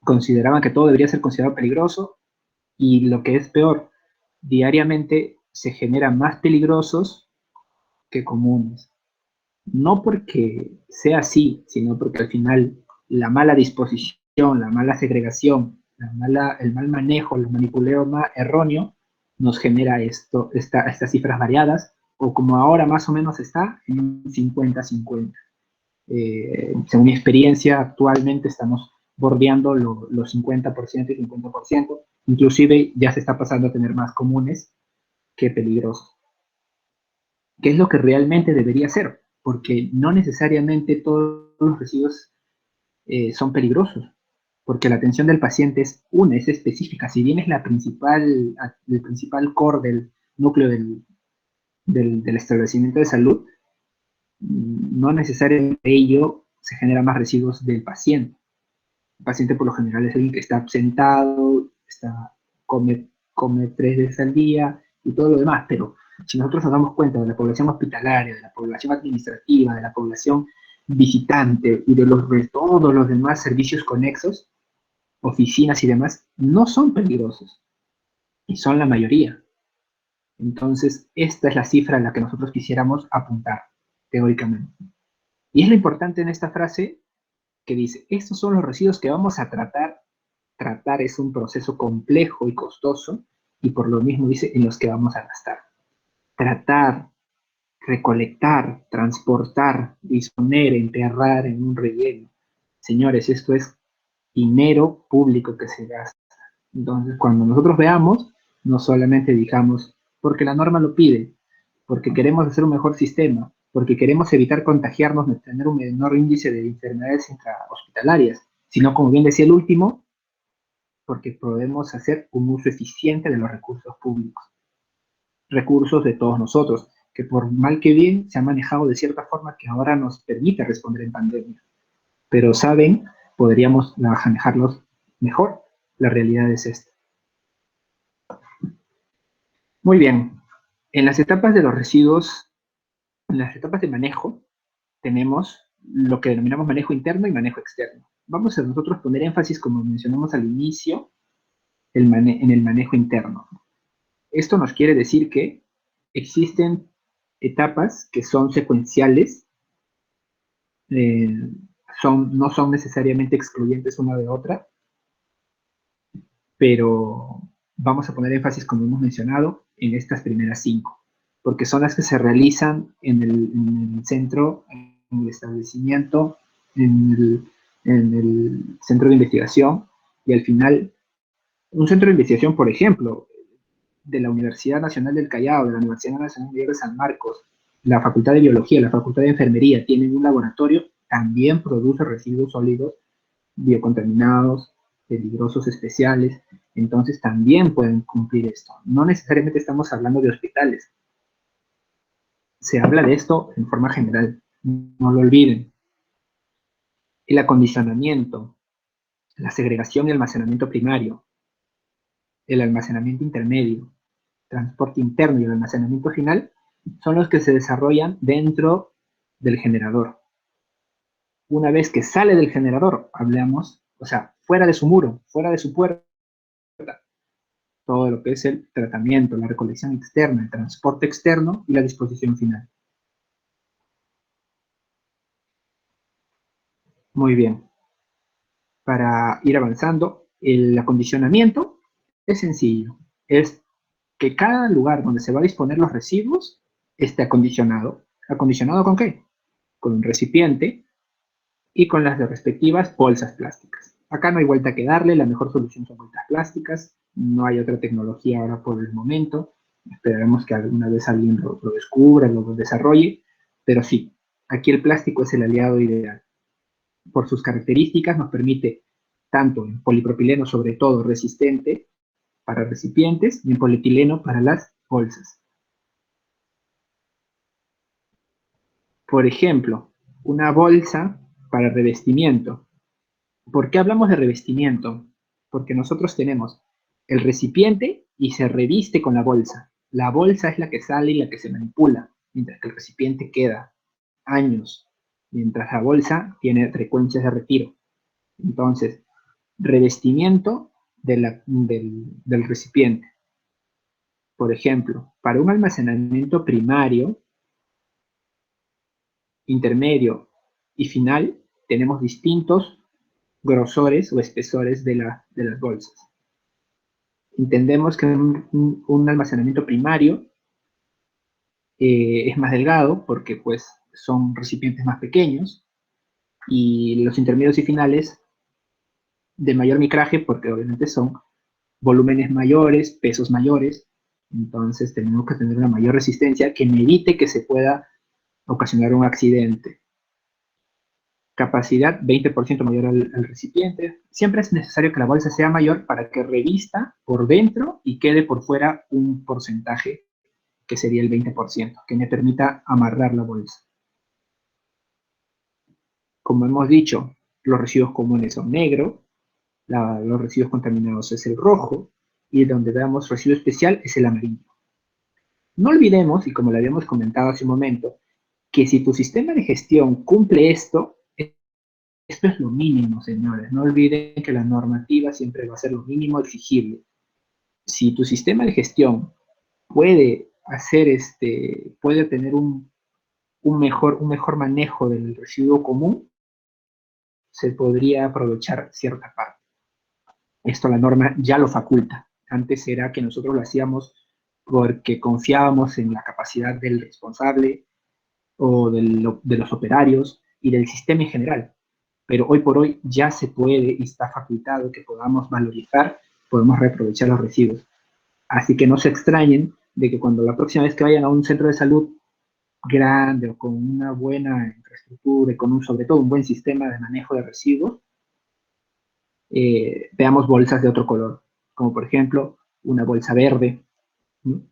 consideraban que todo debería ser considerado peligroso, y lo que es peor, diariamente se generan más peligrosos que comunes. No porque sea así, sino porque al final la mala disposición, la mala segregación, el mal manejo, el manipuleo erróneo nos genera estas cifras variadas, o como ahora más o menos está, en un 50-50. Según mi experiencia, actualmente estamos bordeando los 50% y 50%, inclusive ya se está pasando a tener más comunes que peligrosos. ¿Qué es lo que realmente debería ser? Porque no necesariamente todos los residuos son peligrosos, porque la atención del paciente es específica. Si bien es el principal core del núcleo del establecimiento de salud, no necesariamente ello se genera más residuos del paciente. El paciente por lo general es alguien que está sentado, come 3 veces al día y todo lo demás, pero si nosotros nos damos cuenta de la población hospitalaria, de la población administrativa, de la población visitante y de todos los demás servicios conexos, oficinas y demás, no son peligrosos, y son la mayoría. Entonces, esta es la cifra a la que nosotros quisiéramos apuntar, teóricamente. Y es lo importante en esta frase que dice, estos son los residuos que vamos a tratar. Tratar es un proceso complejo y costoso, y por lo mismo dice, en los que vamos a gastar. Tratar recolectar, transportar, disponer, enterrar en un relleno. Señores, esto es dinero público que se gasta. Entonces, cuando nosotros veamos, no solamente digamos, porque la norma lo pide, porque queremos hacer un mejor sistema, porque queremos evitar contagiarnos, tener un menor índice de enfermedades intrahospitalarias, sino, como bien decía el último, porque podemos hacer un uso eficiente de los recursos públicos, recursos de todos nosotros, que por mal que bien se han manejado de cierta forma que ahora nos permite responder en pandemia. Pero saben, podríamos manejarlos mejor. La realidad es esta. Muy bien. En las etapas de los residuos, en las etapas de manejo, tenemos lo que denominamos manejo interno y manejo externo. Vamos a nosotros poner énfasis, como mencionamos al inicio, en el manejo interno. Esto nos quiere decir que existen etapas que son secuenciales, eh, no son necesariamente excluyentes una de otra, pero vamos a poner énfasis, como hemos mencionado, en estas primeras 5, porque son las que se realizan en el centro, en el establecimiento, en el centro de investigación, y al final, un centro de investigación, por ejemplo, de la Universidad Nacional del Callao, de la Universidad Nacional Mayor de San Marcos, la Facultad de Biología, la Facultad de Enfermería, tienen un laboratorio, también produce residuos sólidos biocontaminados, peligrosos especiales, entonces también pueden cumplir esto. No necesariamente estamos hablando de hospitales. Se habla de esto en forma general, no lo olviden. El acondicionamiento, la segregación y almacenamiento primario, el almacenamiento intermedio, transporte interno y el almacenamiento final son los que se desarrollan dentro del generador. Una vez que sale del generador, hablamos, o sea, fuera de su muro, fuera de su puerta, todo lo que es el tratamiento, la recolección externa, el transporte externo y la disposición final. Muy bien. Para ir avanzando, el acondicionamiento es sencillo. Es que cada lugar donde se va a disponer los residuos esté acondicionado. ¿Acondicionado con qué? Con un recipiente y con las respectivas bolsas plásticas. Acá no hay vuelta que darle, la mejor solución son bolsas plásticas, no hay otra tecnología ahora por el momento, esperaremos que alguna vez alguien lo descubra, lo desarrolle, pero sí, aquí el plástico es el aliado ideal. Por sus características nos permite, tanto en polipropileno sobre todo resistente para recipientes y en polietileno para las bolsas. Por ejemplo, una bolsa para revestimiento. ¿Por qué hablamos de revestimiento? Porque nosotros tenemos el recipiente y se reviste con la bolsa. La bolsa es la que sale y la que se manipula, mientras que el recipiente queda años, mientras la bolsa tiene frecuencias de retiro. Entonces, revestimiento del recipiente. Por ejemplo, para un almacenamiento primario, intermedio y final, tenemos distintos grosores o espesores de las bolsas. Entendemos que un almacenamiento primario es más delgado porque pues son recipientes más pequeños, y los intermedios y finales de mayor micraje porque obviamente son volúmenes mayores, pesos mayores, entonces tenemos que tener una mayor resistencia que evite que se pueda ocasionar un accidente. Capacidad 20% mayor al recipiente. Siempre es necesario que la bolsa sea mayor para que revista por dentro y quede por fuera un porcentaje que sería el 20%, que me permita amarrar la bolsa. Como hemos dicho, los residuos comunes son negro, los residuos contaminados es el rojo, y donde veamos residuo especial es el amarillo. No olvidemos, y como lo habíamos comentado hace un momento, que si tu sistema de gestión cumple esto es lo mínimo, señores. No olviden que la normativa siempre va a ser lo mínimo exigible. Si tu sistema de gestión puede puede tener un mejor manejo del residuo común, se podría aprovechar cierta parte. Esto la norma ya lo faculta. Antes era que nosotros lo hacíamos porque confiábamos en la capacidad del responsable, o de los operarios y del sistema en general. Pero hoy por hoy ya se puede y está facultado que podamos valorizar, podemos reaprovechar los residuos. Así que no se extrañen de que cuando la próxima vez que vayan a un centro de salud grande o con una buena infraestructura y con sobre todo un buen sistema de manejo de residuos, veamos bolsas de otro color, como por ejemplo una bolsa verde, ¿no?,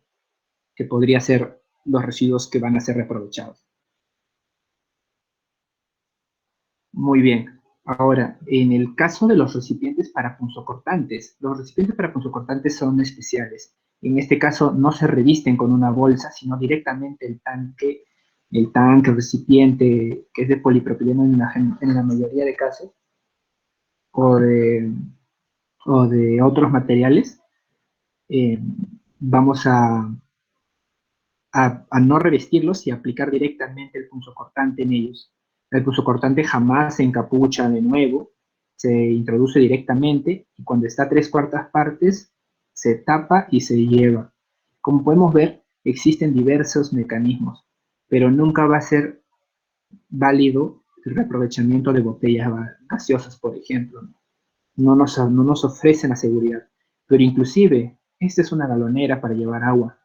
que podría ser los residuos que van a ser reaprovechados. Muy bien. Ahora, en el caso de los recipientes para punzocortantes, los recipientes para punzocortantes son especiales. En este caso no se revisten con una bolsa, sino directamente el tanque, el recipiente, que es de polipropileno en la mayoría de casos, o de otros materiales, eh, vamos a no revestirlos y aplicar directamente el punzocortante en ellos. El punzocortante jamás se encapucha de nuevo, se introduce directamente y cuando está a 3/4 partes se tapa y se lleva. Como podemos ver, existen diversos mecanismos, pero nunca va a ser válido el reaprovechamiento de botellas gaseosas, por ejemplo. No nos ofrecen la seguridad, pero inclusive esta es una galonera para llevar agua,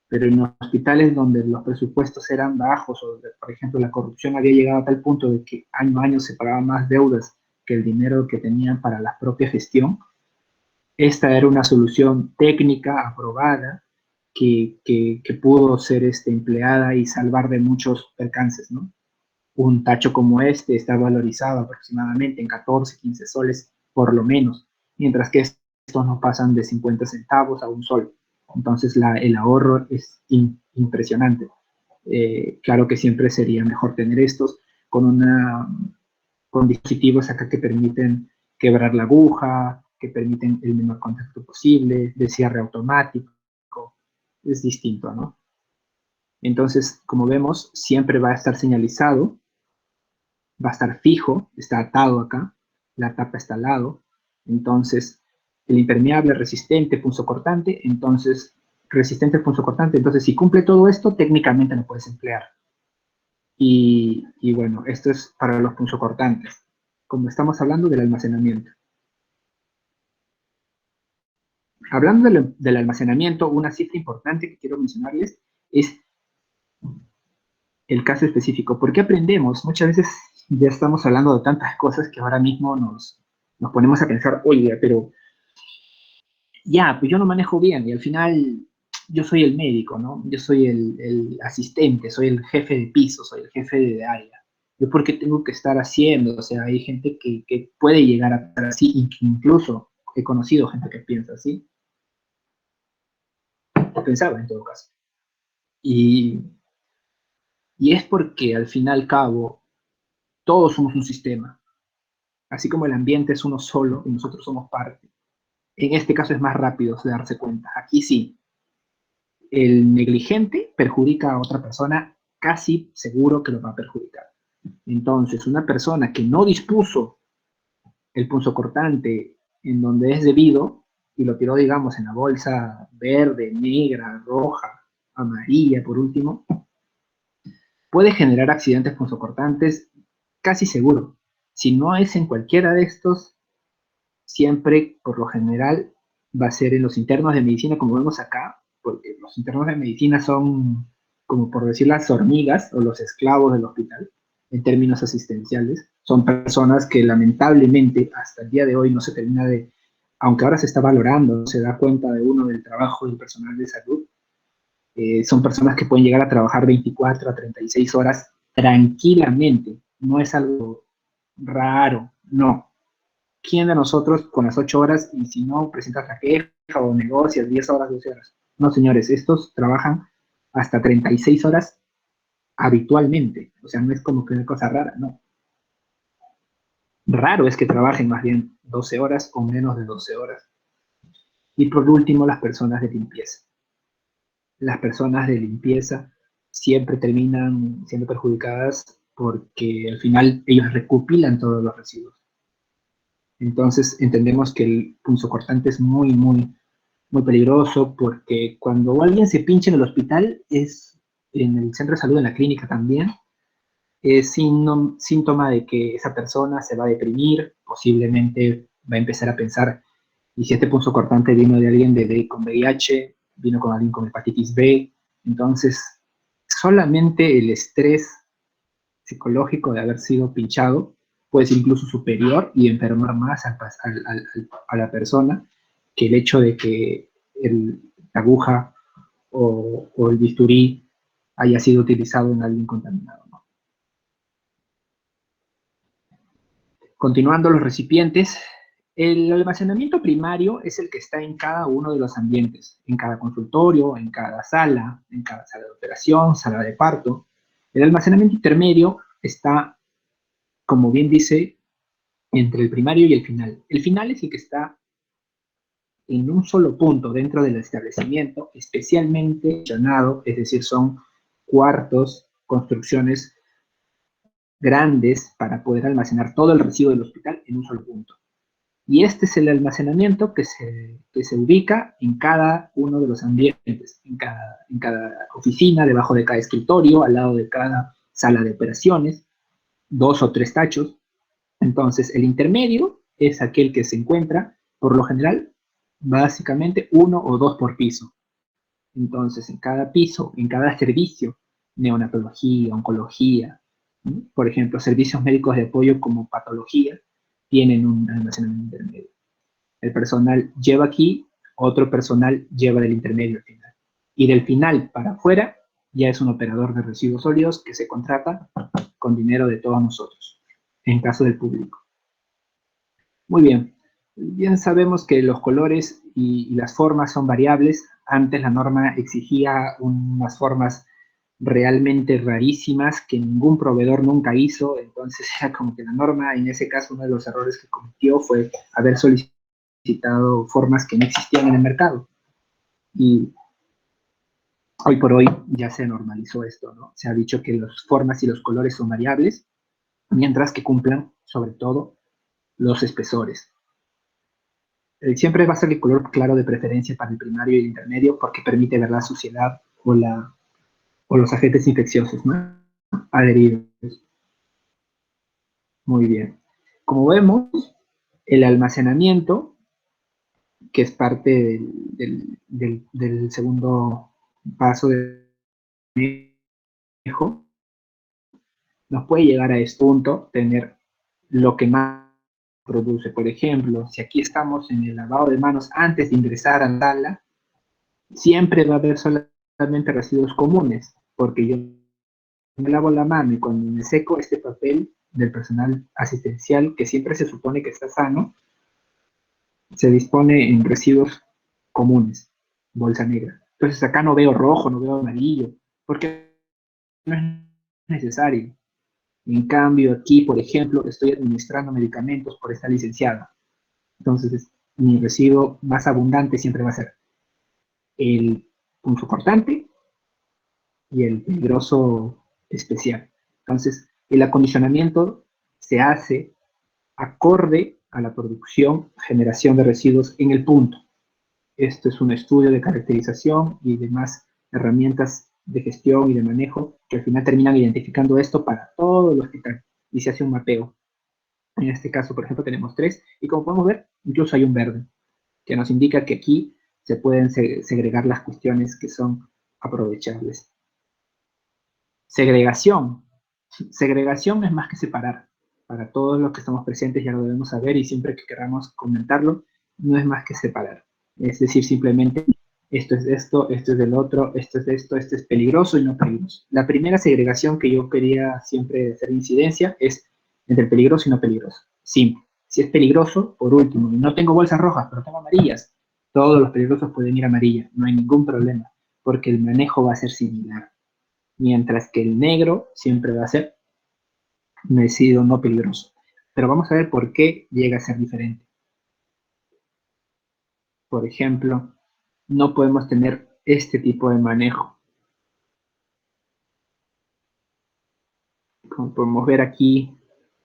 pero en hospitales donde los presupuestos eran bajos o, por ejemplo, la corrupción había llegado a tal punto de que año a año se pagaban más deudas que el dinero que tenían para la propia gestión, esta era una solución técnica aprobada que pudo ser empleada y salvar de muchos percances, ¿no? Un tacho como este está valorizado aproximadamente en 14, 15 soles por lo menos, mientras que estos no pasan de 50 centavos a un sol. Entonces el ahorro es impresionante. Claro que siempre sería mejor tener estos con dispositivos acá que permiten quebrar la aguja, que permiten el menor contacto posible, de cierre automático, es distinto, ¿no? Entonces, como vemos, siempre va a estar señalizado, va a estar fijo, está atado acá, la tapa está al lado, entonces el impermeable, resistente, punzocortante, entonces si cumple todo esto, técnicamente lo puedes emplear. Y bueno, esto es para los punzocortantes, como estamos hablando del almacenamiento. Hablando del almacenamiento, una cifra importante que quiero mencionarles es el caso específico. ¿Por qué aprendemos? Muchas veces ya estamos hablando de tantas cosas que ahora mismo nos ponemos a pensar, oye, pero ya, pues yo no manejo bien y al final yo soy el médico, ¿no? Yo soy el asistente, soy el jefe de piso, soy el jefe de área. ¿Yo por qué tengo que estar haciendo? O sea, hay gente que puede llegar a estar así, incluso he conocido gente que piensa así, o pensaba en todo caso. Y es porque al fin y al cabo todos somos un sistema. Así como el ambiente es uno solo y nosotros somos parte. En este caso es más rápido de darse cuenta. Aquí sí, el negligente perjudica a otra persona, casi seguro que lo va a perjudicar. Entonces, una persona que no dispuso el punzocortante en donde es debido y lo tiró, digamos, en la bolsa verde, negra, roja, amarilla, por último, puede generar accidentes punzocortantes casi seguro. Si no es en cualquiera de estos, siempre, por lo general, va a ser en los internos de medicina, como vemos acá, porque los internos de medicina son, como por decir, las hormigas o los esclavos del hospital, en términos asistenciales. Son personas que lamentablemente hasta el día de hoy no se termina de, aunque ahora se está valorando, se da cuenta de uno del trabajo del personal de salud, son personas que pueden llegar a trabajar 24 a 36 horas tranquilamente. No es algo raro, no. ¿Quién de nosotros con las 8 horas y si no presentas la queja o negocias 10 horas, 12 horas? No, señores, estos trabajan hasta 36 horas habitualmente. O sea, no es como que una cosa rara, no. Raro es que trabajen más bien 12 horas o menos de 12 horas. Y por último, las personas de limpieza. Las personas de limpieza siempre terminan siendo perjudicadas porque al final ellos recopilan todos los residuos. Entonces entendemos que el punzocortante es muy, muy, muy peligroso porque cuando alguien se pincha en el hospital, es en el centro de salud, en la clínica también, es síntoma de que esa persona se va a deprimir, posiblemente va a empezar a pensar, y si este punzo cortante vino de alguien con VIH, vino con alguien con hepatitis B, entonces solamente el estrés psicológico de haber sido pinchado puede ser incluso superior y enfermar más a la persona que el hecho de que la aguja o el bisturí haya sido utilizado en alguien contaminado, ¿no? Continuando los recipientes, el almacenamiento primario es el que está en cada uno de los ambientes, en cada consultorio, en cada sala de operación, sala de parto. El almacenamiento intermedio está, como bien dice, entre el primario y el final. El final es el que está en un solo punto dentro del establecimiento, especialmente gestionado, es decir, son cuartos, construcciones grandes para poder almacenar todo el residuo del hospital en un solo punto. Y este es el almacenamiento que se ubica en cada uno de los ambientes, en cada oficina, debajo de cada escritorio, al lado de cada sala de operaciones, 2 o 3 tachos. Entonces, el intermedio es aquel que se encuentra, por lo general, básicamente 1 o 2 por piso. Entonces, en cada piso, en cada servicio, neonatología, oncología, ¿no? Por ejemplo, servicios médicos de apoyo como patología, tienen un almacenamiento intermedio. El personal lleva aquí, otro personal lleva del intermedio al final. Y del final para afuera, ya es un operador de residuos sólidos que se contrata con dinero de todos nosotros, en caso del público. Muy bien. Bien sabemos que los colores y las formas son variables. Antes la norma exigía unas formas realmente rarísimas que ningún proveedor nunca hizo, entonces era como que la norma, en ese caso, uno de los errores que cometió fue haber solicitado formas que no existían en el mercado. Y hoy por hoy ya se normalizó esto, ¿no? Se ha dicho que las formas y los colores son variables, mientras que cumplan, sobre todo, los espesores. Siempre va a ser el color claro de preferencia para el primario y el intermedio porque permite ver la suciedad o los agentes infecciosos, ¿no? Adheridos. Muy bien. Como vemos, el almacenamiento, que es parte del segundo paso de manejo, nos puede llegar a este punto, tener lo que más produce. Por ejemplo, si aquí estamos en el lavado de manos antes de ingresar a la sala, siempre va a haber solamente residuos comunes, porque yo me lavo la mano y cuando me seco este papel del personal asistencial, que siempre se supone que está sano, se dispone en residuos comunes, bolsa negra. Entonces acá no veo rojo, no veo amarillo, porque no es necesario. En cambio, aquí, por ejemplo, estoy administrando medicamentos por esta licenciada. Entonces, mi residuo más abundante siempre va a ser el punzocortante y el peligroso especial. Entonces, el acondicionamiento se hace acorde a la producción, generación de residuos en el punto. Esto es un estudio de caracterización y demás herramientas de gestión y de manejo que al final terminan identificando esto para todo el hospital y se hace un mapeo. En este caso, por ejemplo, tenemos 3 y como podemos ver, incluso hay un verde que nos indica que aquí se pueden segregar las cuestiones que son aprovechables. Segregación. Segregación es más que separar. Para todos los que estamos presentes ya lo debemos saber y siempre que queramos comentarlo, no es más que separar. Es decir, simplemente esto es de esto es del otro, esto es de esto es peligroso y no peligroso. La primera segregación que yo quería siempre hacer incidencia es entre peligroso y no peligroso. Simple. Si es peligroso, por último, no tengo bolsas rojas, pero tengo amarillas, todos los peligrosos pueden ir a amarilla, no hay ningún problema, porque el manejo va a ser similar. Mientras que el negro siempre va a ser residuo no peligroso. Pero vamos a ver por qué llega a ser diferente. Por ejemplo, no podemos tener este tipo de manejo. Como podemos ver aquí,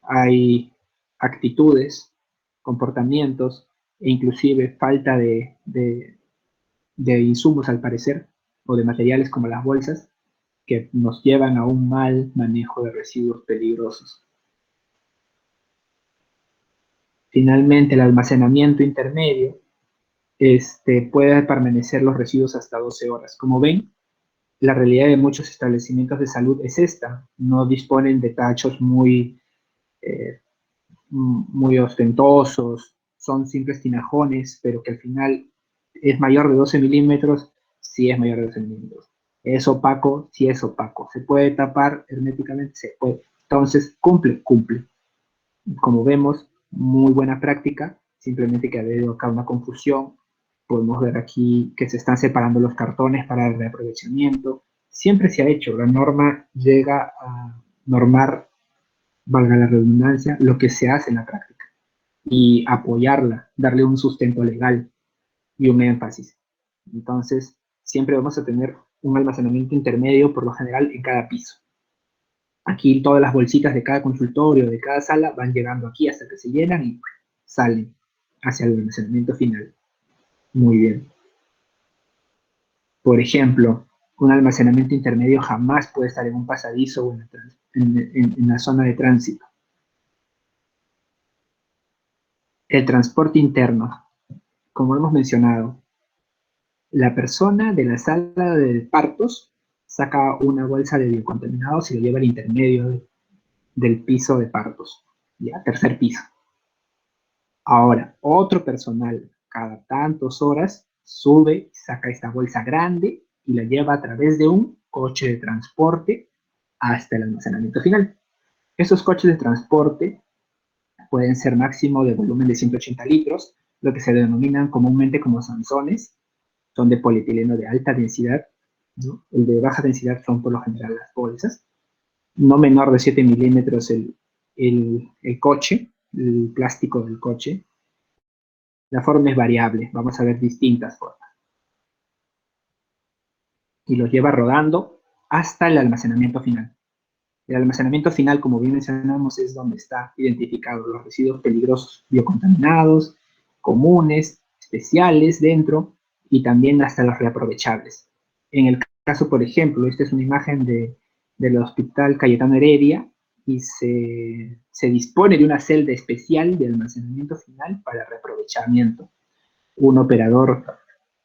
hay actitudes, comportamientos e inclusive falta de insumos al parecer, o de materiales como las bolsas, que nos llevan a un mal manejo de residuos peligrosos. Finalmente, el almacenamiento intermedio puede permanecer los residuos hasta 12 horas. Como ven, la realidad de muchos establecimientos de salud es esta. No disponen de tachos muy ostentosos, son simples tinajones, pero que al final es mayor de 12 milímetros, sí es mayor de 12 milímetros. ¿Es opaco? Sí es opaco. ¿Se puede tapar herméticamente? Se puede. Entonces, cumple. Como vemos, muy buena práctica, simplemente que ha habido acá una confusión. Podemos ver aquí que se están separando los cartones para el reaprovechamiento. Siempre se ha hecho, la norma llega a normar, valga la redundancia, lo que se hace en la práctica y apoyarla, darle un sustento legal y un énfasis. Entonces, siempre vamos a tener un almacenamiento intermedio, por lo general, en cada piso. Aquí todas las bolsitas de cada consultorio, de cada sala, van llegando aquí hasta que se llenan y salen hacia el almacenamiento final. Muy bien. Por ejemplo, un almacenamiento intermedio jamás puede estar en un pasadizo o en la zona de tránsito. El transporte interno. Como hemos mencionado, la persona de la sala de partos saca una bolsa de biocontaminados y lo lleva al intermedio del piso de partos, ya, tercer piso. Ahora, otro personal, cada tantas horas, sube, saca esta bolsa grande y la lleva a través de un coche de transporte hasta el almacenamiento final. Esos coches de transporte pueden ser máximo de volumen de 180 litros, lo que se denominan comúnmente como sanzones, son de polietileno de alta densidad, ¿no? El de baja densidad son por lo general las bolsas, no menor de 7 milímetros el coche, el plástico del coche. La forma es variable, vamos a ver distintas formas. Y los lleva rodando hasta el almacenamiento final. El almacenamiento final, como bien mencionamos, es donde está identificado los residuos peligrosos biocontaminados, comunes, especiales dentro, y también hasta los reaprovechables. En el caso, por ejemplo, esta es una imagen del Hospital Cayetano Heredia, y se dispone de una celda especial de almacenamiento final para reaprovechamiento. Un operador,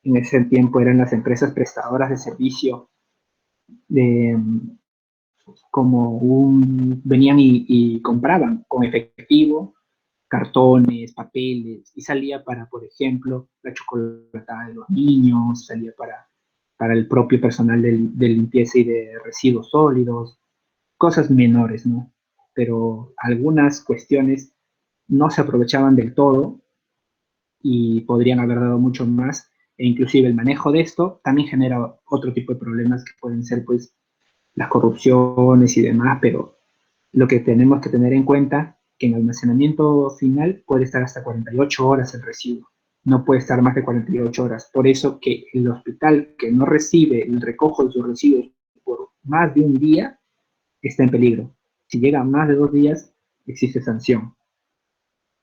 en ese tiempo eran las empresas prestadoras de servicio, venían y compraban con efectivo cartones, papeles, y salía para, por ejemplo, la chocolatada de los niños, salía para el propio personal de limpieza y de residuos sólidos, cosas menores, ¿no? Pero algunas cuestiones no se aprovechaban del todo y podrían haber dado mucho más, e inclusive el manejo de esto también genera otro tipo de problemas que pueden ser, pues, las corrupciones y demás, pero lo que tenemos que tener en cuenta que en almacenamiento final puede estar hasta 48 horas el residuo, no puede estar más de 48 horas. Por eso que el hospital que no recibe el recojo de sus residuos por más de un día está en peligro. Si llega a más de 2 días, existe sanción,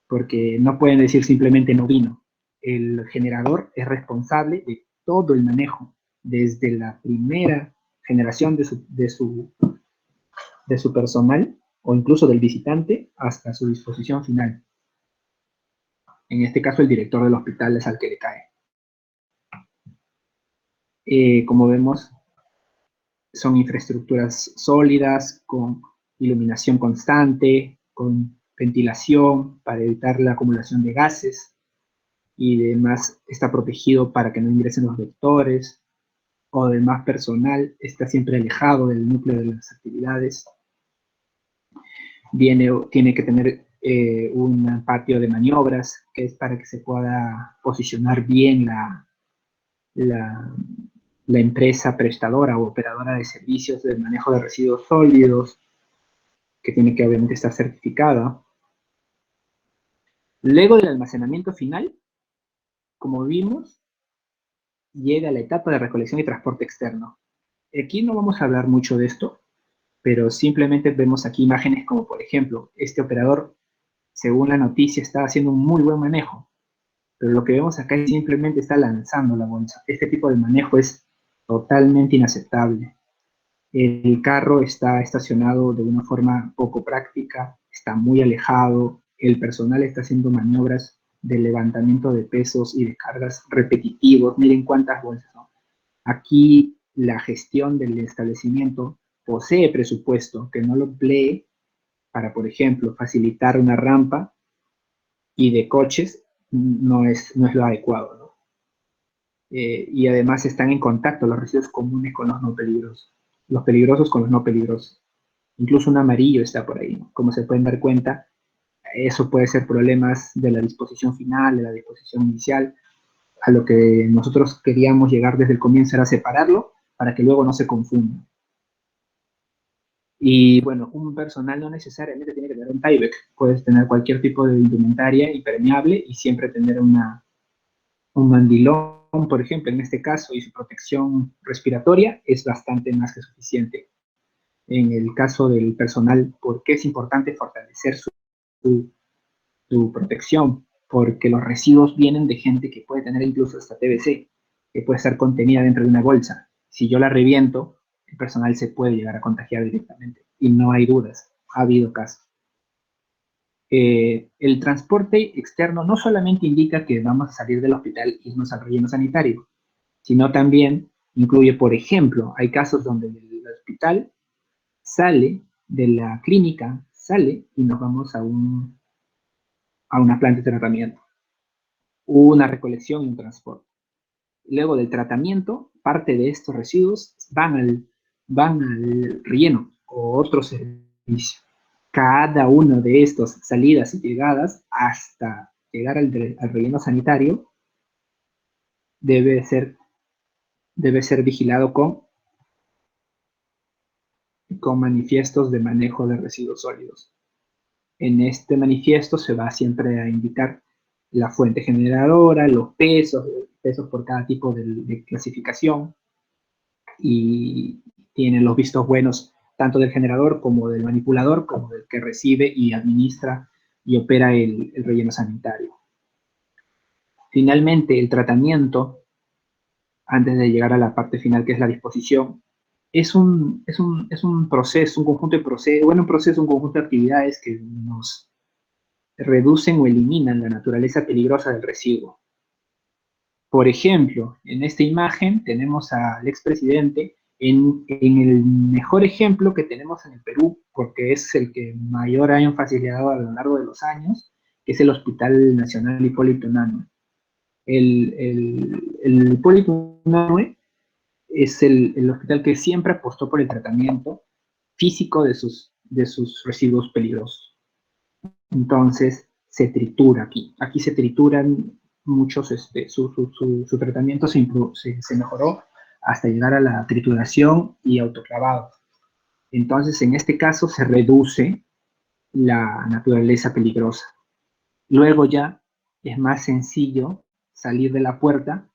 porque no pueden decir simplemente no vino. El generador es responsable de todo el manejo, desde la primera generación de su personal o incluso del visitante hasta su disposición final. En este caso, el director del hospital es al que le cae. Como vemos, son infraestructuras sólidas, con iluminación constante, con ventilación para evitar la acumulación de gases y demás. Está protegido para que no ingresen los vectores o demás personal, está siempre alejado del núcleo de las actividades. Tiene que tener un patio de maniobras, que es para que se pueda posicionar bien la empresa prestadora o operadora de servicios del manejo de residuos sólidos, que tiene que obviamente estar certificada. Luego del almacenamiento final, como vimos, llega la etapa de recolección y transporte externo. Aquí no vamos a hablar mucho de esto, pero simplemente vemos aquí imágenes como, por ejemplo, este operador, según la noticia, está haciendo un muy buen manejo, pero lo que vemos acá es simplemente está lanzando la bolsa. Este tipo de manejo es totalmente inaceptable. el carro está estacionado de una forma poco práctica, está muy alejado, el personal está haciendo maniobras de levantamiento de pesos y de cargas repetitivos, miren cuántas bolsas, ¿no? Aquí la gestión del establecimiento posee presupuesto que no lo emplee para, por ejemplo, facilitar una rampa y de coches no es lo adecuado, ¿no? Y además están en contacto los residuos comunes con los no peligrosos, los peligrosos con los no peligrosos. Incluso un amarillo está por ahí, ¿no? Como se pueden dar cuenta, eso puede ser problemas de la disposición final, de la disposición inicial. A lo que nosotros queríamos llegar desde el comienzo era separarlo para que luego no se confunda. Y bueno, un personal no necesariamente tiene que tener un tieback, puedes tener cualquier tipo de indumentaria impermeable y siempre tener un mandilón, por ejemplo, en este caso, y su protección respiratoria es bastante más que suficiente. En el caso del personal, ¿por qué es importante fortalecer su protección? Porque los residuos vienen de gente que puede tener incluso hasta TBC, que puede estar contenida dentro de una bolsa. Si yo la reviento, el personal se puede llegar a contagiar directamente. Y no hay dudas, ha habido casos. El transporte externo no solamente indica que vamos a salir del hospital y irnos al relleno sanitario, sino también incluye, por ejemplo, hay casos donde el hospital sale de la clínica, sale y nos vamos a una planta de tratamiento, una recolección y un transporte. Luego del tratamiento, parte de estos residuos van al relleno o otro servicio. Cada uno de estos salidas y llegadas hasta llegar al relleno sanitario debe ser, debe ser vigilado con manifiestos de manejo de residuos sólidos. En este manifiesto se va siempre a indicar la fuente generadora, los pesos por cada tipo de clasificación, y tiene los vistos buenos tanto del generador como del manipulador, como del que recibe y administra y opera el relleno sanitario. Finalmente, el tratamiento, antes de llegar a la parte final, que es la disposición, es un proceso, un conjunto de procesos, bueno, un conjunto de actividades que nos reducen o eliminan la naturaleza peligrosa del residuo. Por ejemplo, en esta imagen tenemos al expresidente en el mejor ejemplo que tenemos en el Perú, porque es el que mayor énfasis le ha dado a lo largo de los años, que es el Hospital Nacional Hipólito Unanue. El Hipólito Unanue es el hospital que siempre apostó por el tratamiento físico de sus residuos peligrosos. Entonces, se tritura aquí. Aquí se trituran muchos, su tratamiento se mejoró hasta llegar a la trituración y autoclavado. Entonces, en este caso, se reduce la naturaleza peligrosa. Luego ya es más sencillo salir de la puerta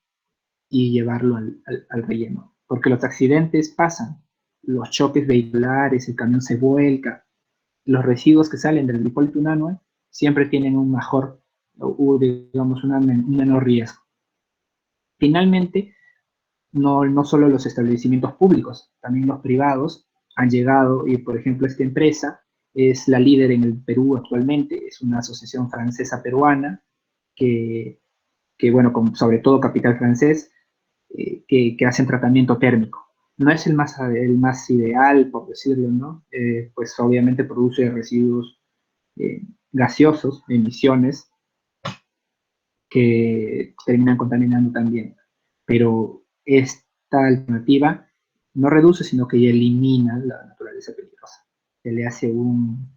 y llevarlo al relleno, porque los accidentes pasan, los choques vehiculares, el camión se vuelca, los residuos que salen del Hipólito Unanue siempre tienen un mejor, digamos, un menor riesgo. Finalmente, no solo los establecimientos públicos, también los privados han llegado, y por ejemplo esta empresa es la líder en el Perú actualmente, es una asociación francesa peruana que bueno, sobre todo capital francés, que hacen tratamiento térmico. No es el más ideal, por decirlo, ¿no? Pues obviamente produce residuos gaseosos, emisiones, que terminan contaminando también. Pero esta alternativa no reduce, sino que elimina la naturaleza peligrosa. Se le hace un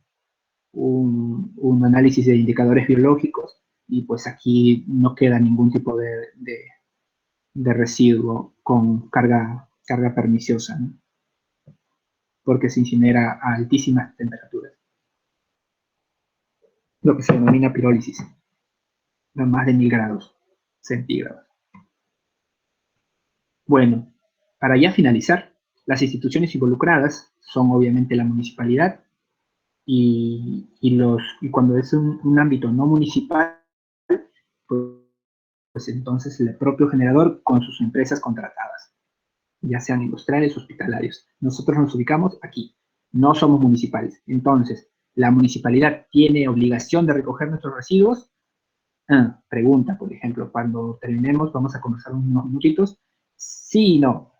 análisis de indicadores biológicos y pues aquí no queda ningún tipo de residuo con carga perniciosa, ¿no? Porque se incinera a altísimas temperaturas, lo que se denomina pirólisis, a más de 1000 grados centígrados. Bueno, para ya finalizar, las instituciones involucradas son obviamente la municipalidad y cuando es un ámbito no municipal, pues entonces el propio generador con sus empresas contratadas. ya sean industriales o hospitalarios. Nosotros nos ubicamos aquí, no somos municipales. Entonces, ¿la municipalidad tiene obligación de recoger nuestros residuos? Pregunta, por ejemplo, cuando terminemos, vamos a conversar unos minutitos. Sí y no.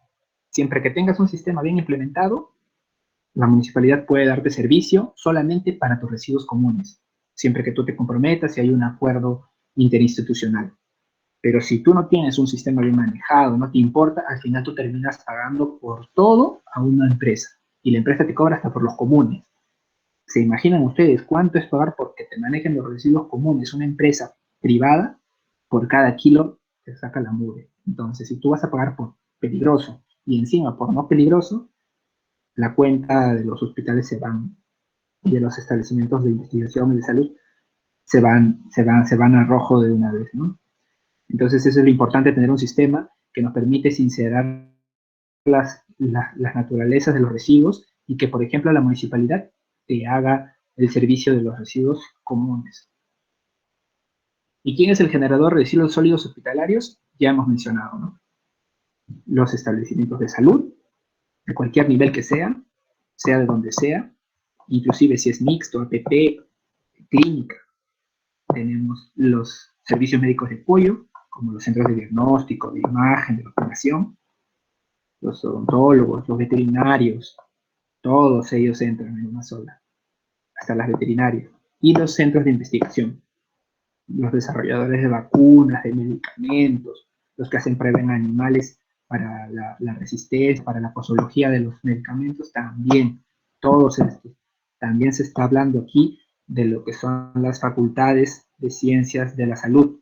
Siempre que tengas un sistema bien implementado, la municipalidad puede darte servicio solamente para tus residuos comunes, siempre que tú te comprometas y hay un acuerdo interinstitucional. Pero si tú no tienes un sistema bien manejado, no te importa, al final tú terminas pagando por todo a una empresa. Y la empresa te cobra hasta por los comunes. ¿Se imaginan ustedes cuánto es pagar porque te manejen los residuos comunes una empresa privada por cada kilo que saca la mugre? Entonces, si tú vas a pagar por peligroso y encima por no peligroso, la cuenta de los hospitales se van y de los establecimientos de investigación y de salud se van a rojo de una vez, ¿no? Entonces, eso es lo importante, tener un sistema que nos permite sincerar las naturalezas de los residuos y que, por ejemplo, la municipalidad te haga el servicio de los residuos comunes. ¿Y quién es el generador de residuos sólidos hospitalarios? Ya hemos mencionado, ¿no? Los establecimientos de salud, de cualquier nivel que sea de donde sea, inclusive si es mixto, APP, clínica. Tenemos los servicios médicos de apoyo, como los centros de diagnóstico, de imagen, de vacunación, los odontólogos, los veterinarios, todos ellos entran en una sola, hasta las veterinarias, y los centros de investigación, los desarrolladores de vacunas, de medicamentos, los que hacen pruebas en animales para la resistencia, para la posología de los medicamentos, también, todos estos. También se está hablando aquí de lo que son las facultades de ciencias de la salud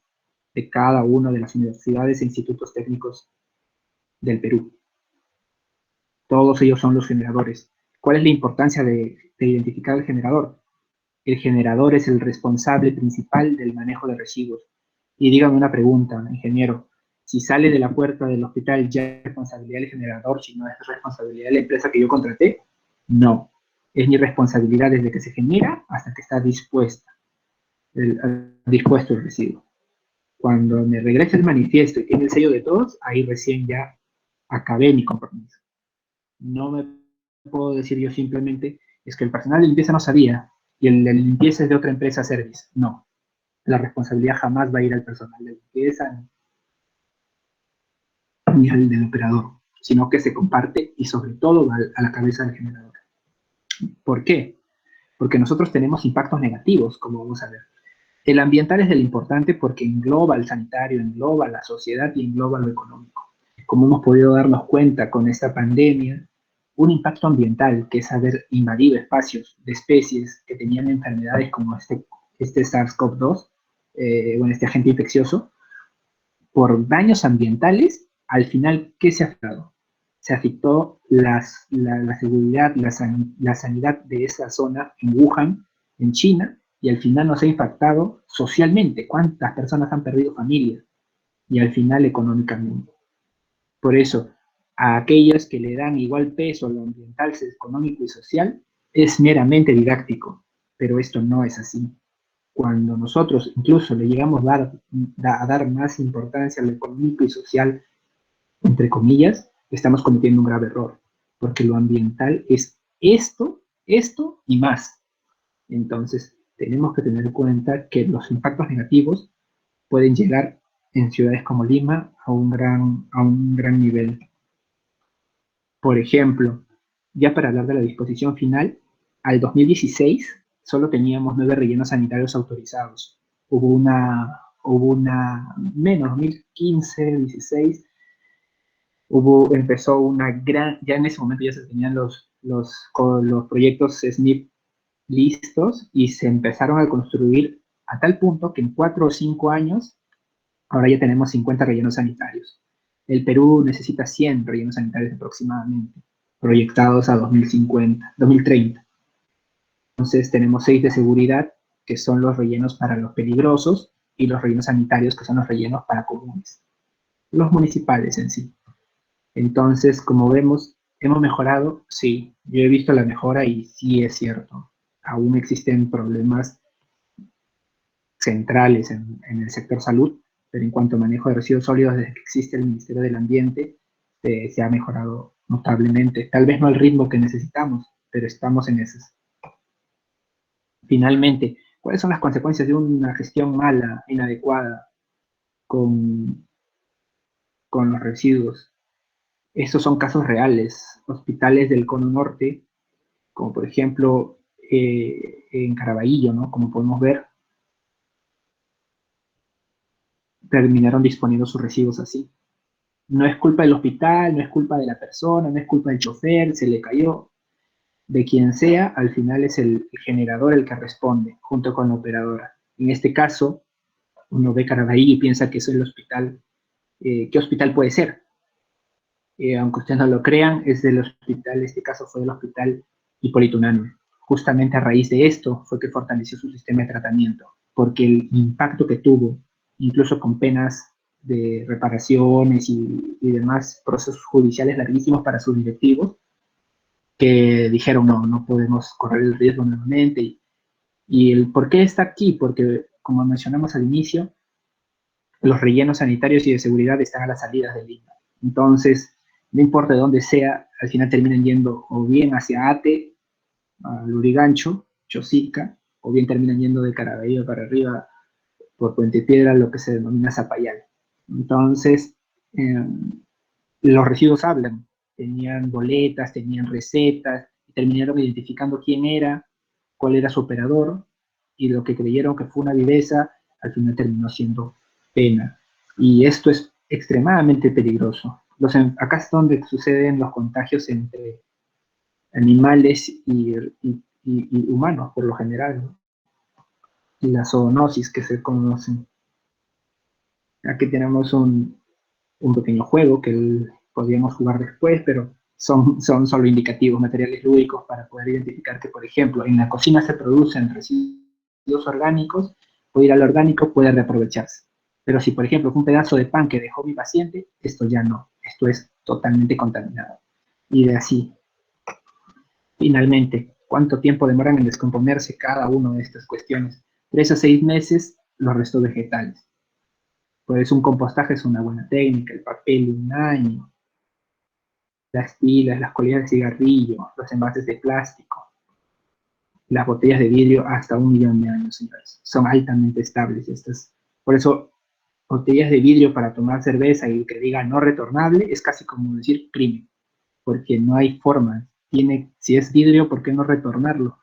de cada una de las universidades e institutos técnicos del Perú. Todos ellos son los generadores. ¿Cuál es la importancia de identificar el generador? El generador es el responsable principal del manejo de residuos. Y dígame una pregunta, ingeniero. Si sale de la puerta del hospital, ¿ya es responsabilidad del generador, si no es responsabilidad de la empresa que yo contraté? No. Es mi responsabilidad desde que se genera hasta que está dispuesto el residuo. Cuando me regrese el manifiesto y tiene el sello de todos, ahí recién ya acabé mi compromiso. No me puedo decir yo simplemente, es que el personal de limpieza no sabía y el de limpieza es de otra empresa service. No, la responsabilidad jamás va a ir al personal de limpieza ni al del operador, sino que se comparte y sobre todo va a la cabeza del generador. ¿Por qué? Porque nosotros tenemos impactos negativos, como vamos a ver. El ambiental es el importante porque engloba el sanitario, engloba la sociedad y engloba lo económico. Como hemos podido darnos cuenta con esta pandemia, un impacto ambiental, que es haber invadido espacios de especies que tenían enfermedades como este SARS-CoV-2, este agente infeccioso, por daños ambientales, al final, ¿qué se ha afectado? Se afectó la seguridad, la sanidad de esa zona en Wuhan, en China, y al final nos ha impactado socialmente. ¿Cuántas personas han perdido familia? Y al final económicamente. Por eso, a aquellos que le dan igual peso a lo ambiental, económico y social, es meramente didáctico, pero esto no es así. Cuando nosotros incluso le llegamos a dar más importancia a lo económico y social, entre comillas, estamos cometiendo un grave error, porque lo ambiental es esto y más. Entonces, tenemos que tener en cuenta que los impactos negativos pueden llegar en ciudades como Lima a un gran nivel. Por ejemplo, ya para hablar de la disposición final, al 2016 solo teníamos 9 rellenos sanitarios autorizados. Hubo una menos, 2015, 16, empezó una gran, ya en ese momento ya se tenían los proyectos SNP listos y se empezaron a construir a tal punto que en 4 o 5 años ahora ya tenemos 50 rellenos sanitarios. El Perú necesita 100 rellenos sanitarios aproximadamente, proyectados a 2050, 2030. Entonces tenemos 6 de seguridad, que son los rellenos para los peligrosos, y los rellenos sanitarios, que son los rellenos para comunes, los municipales en sí. Entonces, como vemos, ¿hemos mejorado? Sí, yo he visto la mejora y sí es cierto. Aún existen problemas centrales en el sector salud, pero en cuanto a manejo de residuos sólidos, desde que existe el Ministerio del Ambiente, se ha mejorado notablemente. Tal vez no al ritmo que necesitamos, pero estamos en eso. Finalmente, ¿cuáles son las consecuencias de una gestión mala, inadecuada con los residuos? Estos son casos reales. Hospitales del Cono Norte, como por ejemplo en Caraballo, ¿no? Como podemos ver, terminaron disponiendo sus residuos así. No es culpa del hospital, no es culpa de la persona, no es culpa del chofer, se le cayó, de quien sea, al final es el generador el que responde, junto con la operadora. En este caso, uno ve Caraballo y piensa que es el hospital. ¿Qué hospital puede ser? Aunque ustedes no lo crean, es del hospital, en este caso fue del hospital Hipólito Unanue. Justamente a raíz de esto fue que fortaleció su sistema de tratamiento, porque el impacto que tuvo, incluso con penas de reparaciones y demás procesos judiciales larguísimos para sus directivos, que dijeron no, no podemos correr el riesgo nuevamente. Y el por qué está aquí, porque como mencionamos al inicio, los rellenos sanitarios y de seguridad están a las salidas del Lima. Entonces, no importa de dónde sea, al final terminan yendo o bien hacia Ate, a Lurigancho, Chosica, o bien terminan yendo de Caraballo para arriba por Puente Piedra, lo que se denomina Zapayal. Entonces, los residuos hablan, tenían boletas, tenían recetas, y terminaron identificando quién era, cuál era su operador, y lo que creyeron que fue una viveza, al final terminó siendo pena. Y esto es extremadamente peligroso. Acá es donde suceden los contagios entre animales y humanos, por lo general, ¿no? Y la zoonosis que se conocen. Aquí tenemos un pequeño juego que podríamos jugar después, pero son solo indicativos, materiales lúdicos para poder identificar que, por ejemplo, en la cocina se producen residuos orgánicos, puede ir al orgánico, puede reaprovecharse. Pero si, por ejemplo, fue un pedazo de pan que dejó mi paciente, esto ya no, esto es totalmente contaminado. Y de así, finalmente, ¿cuánto tiempo demoran en descomponerse cada una de estas cuestiones? 3 a 6 meses los restos vegetales. Pues un compostaje es una buena técnica, el papel un año, las pilas, las colillas de cigarrillo, los envases de plástico, las botellas de vidrio hasta 1 millón de años, señores. Son altamente estables estas. Por eso, botellas de vidrio para tomar cerveza y que diga no retornable es casi como decir crimen, porque no hay forma. Si es vidrio, ¿por qué no retornarlo?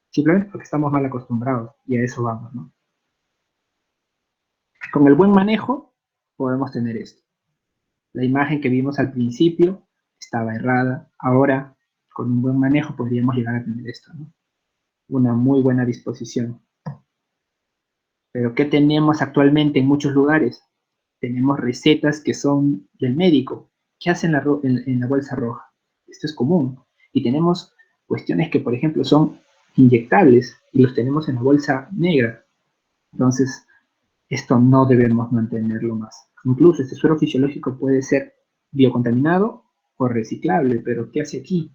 Simplemente porque estamos mal acostumbrados y a eso vamos, ¿no? Con el buen manejo podemos tener esto. La imagen que vimos al principio estaba errada. Ahora, con un buen manejo, podríamos llegar a tener esto, ¿no? Una muy buena disposición. Pero ¿qué tenemos actualmente en muchos lugares? Tenemos recetas que son del médico. ¿Qué hacen en la bolsa roja? Esto es común. Y tenemos cuestiones que, por ejemplo, son inyectables y los tenemos en la bolsa negra. Entonces, esto no debemos mantenerlo más. Incluso este suero fisiológico puede ser biocontaminado o reciclable, pero ¿qué hace aquí?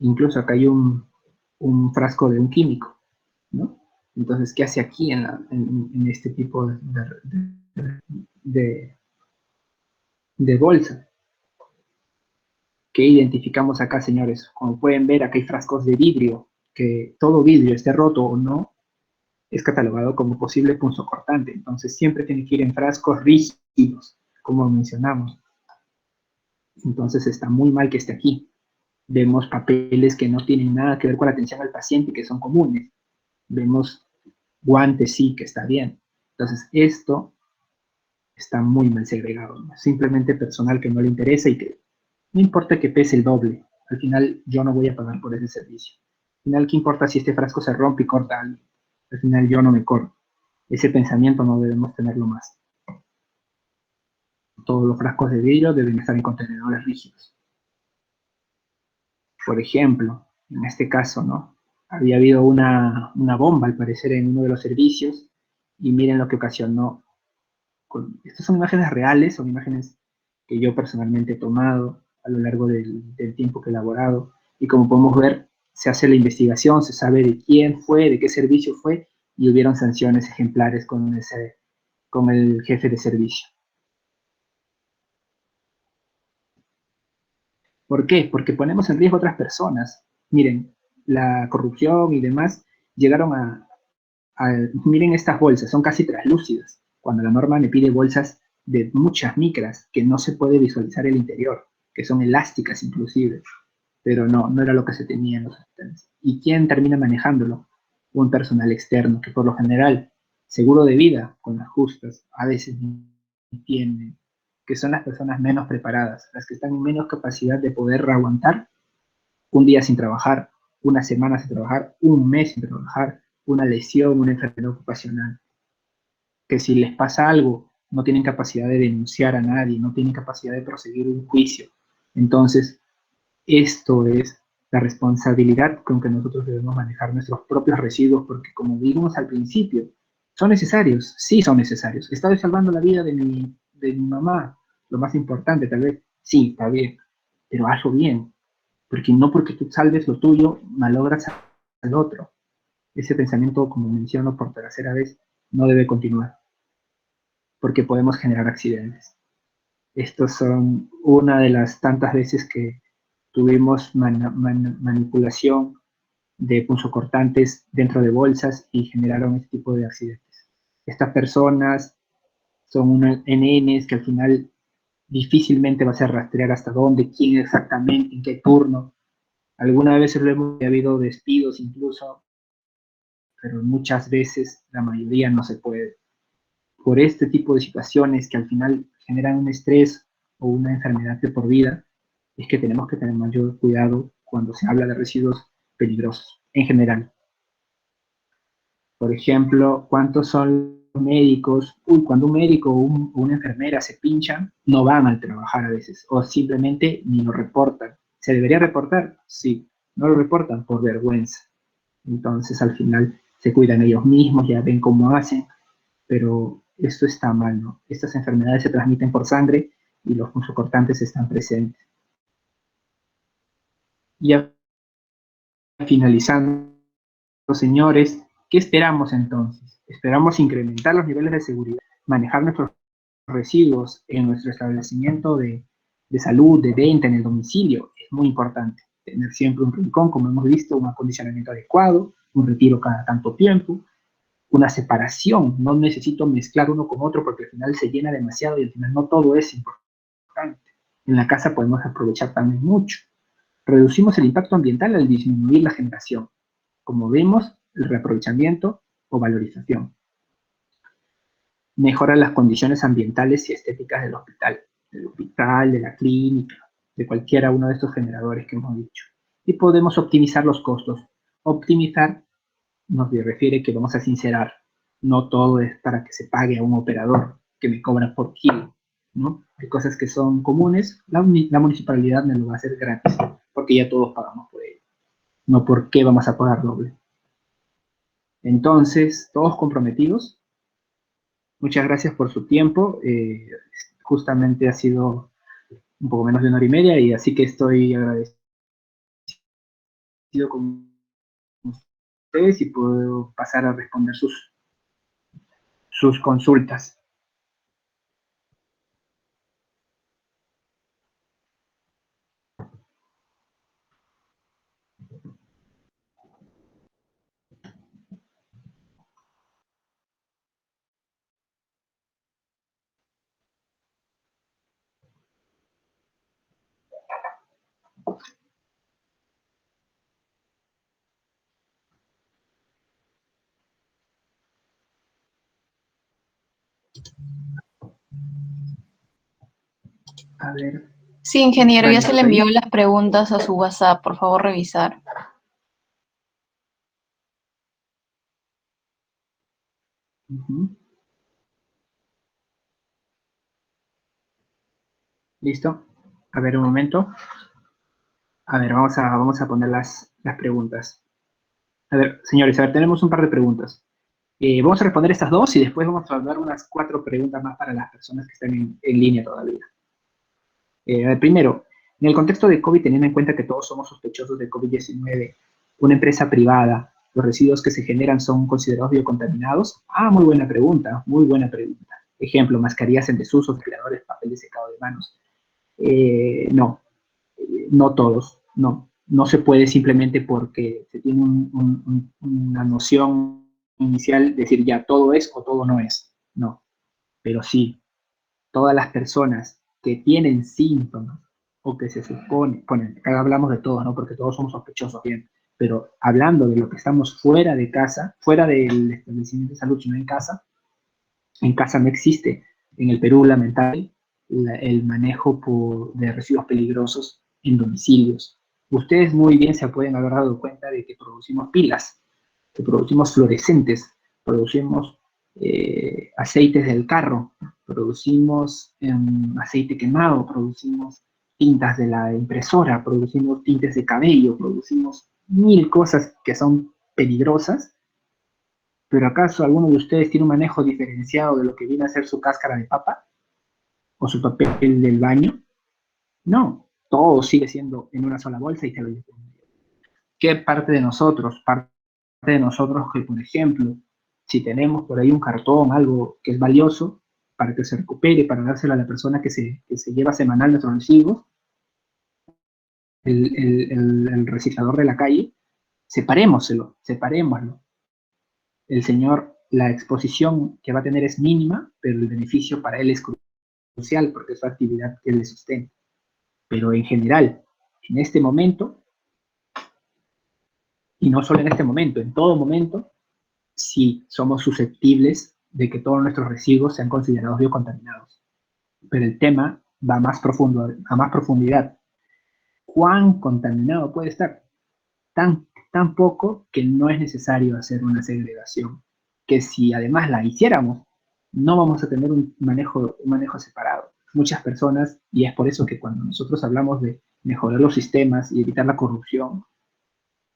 Incluso acá hay un frasco de un químico, ¿no? Entonces, ¿qué hace aquí en este tipo de, de bolsa? ¿Qué identificamos acá, señores? Como pueden ver, acá hay frascos de vidrio, que todo vidrio, esté roto o no, es catalogado como posible punzocortante. Entonces, siempre tiene que ir en frascos rígidos, como mencionamos. Entonces, está muy mal que esté aquí. Vemos papeles que no tienen nada que ver con la atención al paciente, que son comunes. Vemos guantes, sí, que está bien. Entonces, esto está muy mal segregado, ¿no? Simplemente personal que no le interesa y que no importa que pese el doble, al final yo no voy a pagar por ese servicio. Al final, ¿qué importa si este frasco se rompe y corta a alguien? Al final yo no me corto. Ese pensamiento no debemos tenerlo más. Todos los frascos de vidrio deben estar en contenedores rígidos. Por ejemplo, en este caso, ¿no? Había habido una bomba, al parecer, en uno de los servicios, y miren lo que ocasionó. Estas son imágenes reales, son imágenes que yo personalmente he tomado a lo largo del tiempo que he elaborado, y como podemos ver, se hace la investigación, se sabe de quién fue, de qué servicio fue, y hubieron sanciones ejemplares con el jefe de servicio. ¿Por qué? Porque ponemos en riesgo a otras personas. Miren, la corrupción y demás llegaron miren estas bolsas, son casi translúcidas, cuando la norma me pide bolsas de muchas micras que no se puede visualizar el interior, que son elásticas inclusive, pero no era lo que se tenía en los hospitales. ¿Y quién termina manejándolo? Un personal externo que por lo general, seguro de vida, con las justas, a veces no tiene, que son las personas menos preparadas, las que están en menos capacidad de poder aguantar un día sin trabajar, una semana sin trabajar, un mes sin trabajar, una lesión, una enfermedad ocupacional, que si les pasa algo, no tienen capacidad de denunciar a nadie, no tienen capacidad de proseguir un juicio. Entonces, esto es la responsabilidad con que nosotros debemos manejar nuestros propios residuos, porque como vimos al principio, ¿son necesarios? Sí, son necesarios. ¿Estoy salvando la vida de mi mamá? Lo más importante, tal vez. Sí, está bien, pero hazlo bien, porque no porque tú salves lo tuyo, malogras al otro. Ese pensamiento, como menciono por tercera vez, no debe continuar, porque podemos generar accidentes. Estos son una de las tantas veces que tuvimos manipulación de punzocortantes dentro de bolsas y generaron este tipo de accidentes. Estas personas son unos NNs que al final difícilmente vas a rastrear hasta dónde, quién exactamente, en qué turno. Algunas veces lo hemos habido despidos incluso, pero muchas veces, la mayoría no se puede. Por este tipo de situaciones que al final generan un estrés o una enfermedad de por vida, es que tenemos que tener mayor cuidado cuando se habla de residuos peligrosos en general. Por ejemplo, ¿cuántos son los médicos? Cuando un médico o una enfermera se pinchan, no van al trabajar a veces, o simplemente ni lo reportan. ¿Se debería reportar? Sí, no lo reportan por vergüenza. Entonces, al final, se cuidan ellos mismos, ya ven cómo hacen, pero esto está mal, ¿no? Estas enfermedades se transmiten por sangre y los punzocortantes están presentes. Ya finalizando, señores, ¿qué esperamos entonces? Esperamos incrementar los niveles de seguridad, manejar nuestros residuos en nuestro establecimiento de salud, de venta, en el domicilio. Es muy importante tener siempre un rincón, como hemos visto, un acondicionamiento adecuado, un retiro cada tanto tiempo, una separación. No necesito mezclar uno con otro porque al final se llena demasiado y al final no todo es importante. En la casa podemos aprovechar también mucho. Reducimos el impacto ambiental al disminuir la generación. Como vemos, el reaprovechamiento o valorización. Mejora las condiciones ambientales y estéticas del hospital, de la clínica, de cualquiera uno de estos generadores que hemos dicho. Y podemos optimizar los costos. Optimizar nos refiere que vamos a sincerar. No todo es para que se pague a un operador que me cobra por kilo, ¿no? Hay cosas que son comunes, la municipalidad me lo va a hacer gratis, porque ya todos pagamos por ello. No por qué vamos a pagar doble. Entonces, todos comprometidos. Muchas gracias por su tiempo. Justamente ha sido un poco menos de 1 hora y media y así que estoy agradecido con ustedes y puedo pasar a responder sus consultas. A ver. Sí, ingeniero, ya se le envió ahí. las preguntas a su WhatsApp, por favor revisar. ¿Listo? A ver, un momento. A ver, vamos a poner las preguntas. A ver, señores, a ver, tenemos un par de preguntas. Vamos a responder estas dos y después vamos a dar unas 4 preguntas más para las personas que están en línea todavía. Primero, en el contexto de COVID, teniendo en cuenta que todos somos sospechosos de COVID-19, una empresa privada, ¿los residuos que se generan son considerados biocontaminados? Muy buena pregunta, muy buena pregunta. Ejemplo, mascarillas en desuso, respiradores, papel de secado de manos. No. no todos, no se puede simplemente porque se tiene una noción inicial decir ya todo es o todo no es, no, pero sí, todas las personas que tienen síntomas o que se supone, bueno, acá hablamos de todos, ¿no? Porque todos somos sospechosos, bien, pero hablando de lo que estamos fuera de casa, fuera del establecimiento de salud, sino en casa no existe. En el Perú, lamentablemente, el manejo de residuos peligrosos en domicilios. Ustedes muy bien se pueden haber dado cuenta de que producimos pilas, que producimos fluorescentes, producimos aceites del carro, producimos aceite quemado, producimos tintas de la impresora, producimos tintes de cabello, producimos mil cosas que son peligrosas. ¿Pero acaso alguno de ustedes tiene un manejo diferenciado de lo que viene a ser su cáscara de papa o su papel del baño? No, todo sigue siendo en una sola bolsa y te lo llevan. ¿Qué parte de nosotros? Parte de nosotros que, por ejemplo, si tenemos por ahí un cartón, algo que es valioso, para que se recupere, para dárselo a la persona que se lleva semanal nuestros residuos, el reciclador de la calle, separémoslo. El señor, la exposición que va a tener es mínima, pero el beneficio para él es crucial porque es su actividad que le sustenta. Pero en general, en este momento, y no solo en este momento, en todo momento, sí somos susceptibles de que todos nuestros residuos sean considerados biocontaminados. Pero el tema va más profundo, a más profundidad. ¿Cuán contaminado puede estar? Tan poco que no es necesario hacer una segregación. Que si además la hiciéramos, no vamos a tener un manejo separado. Muchas personas, y es por eso que cuando nosotros hablamos de mejorar los sistemas y evitar la corrupción,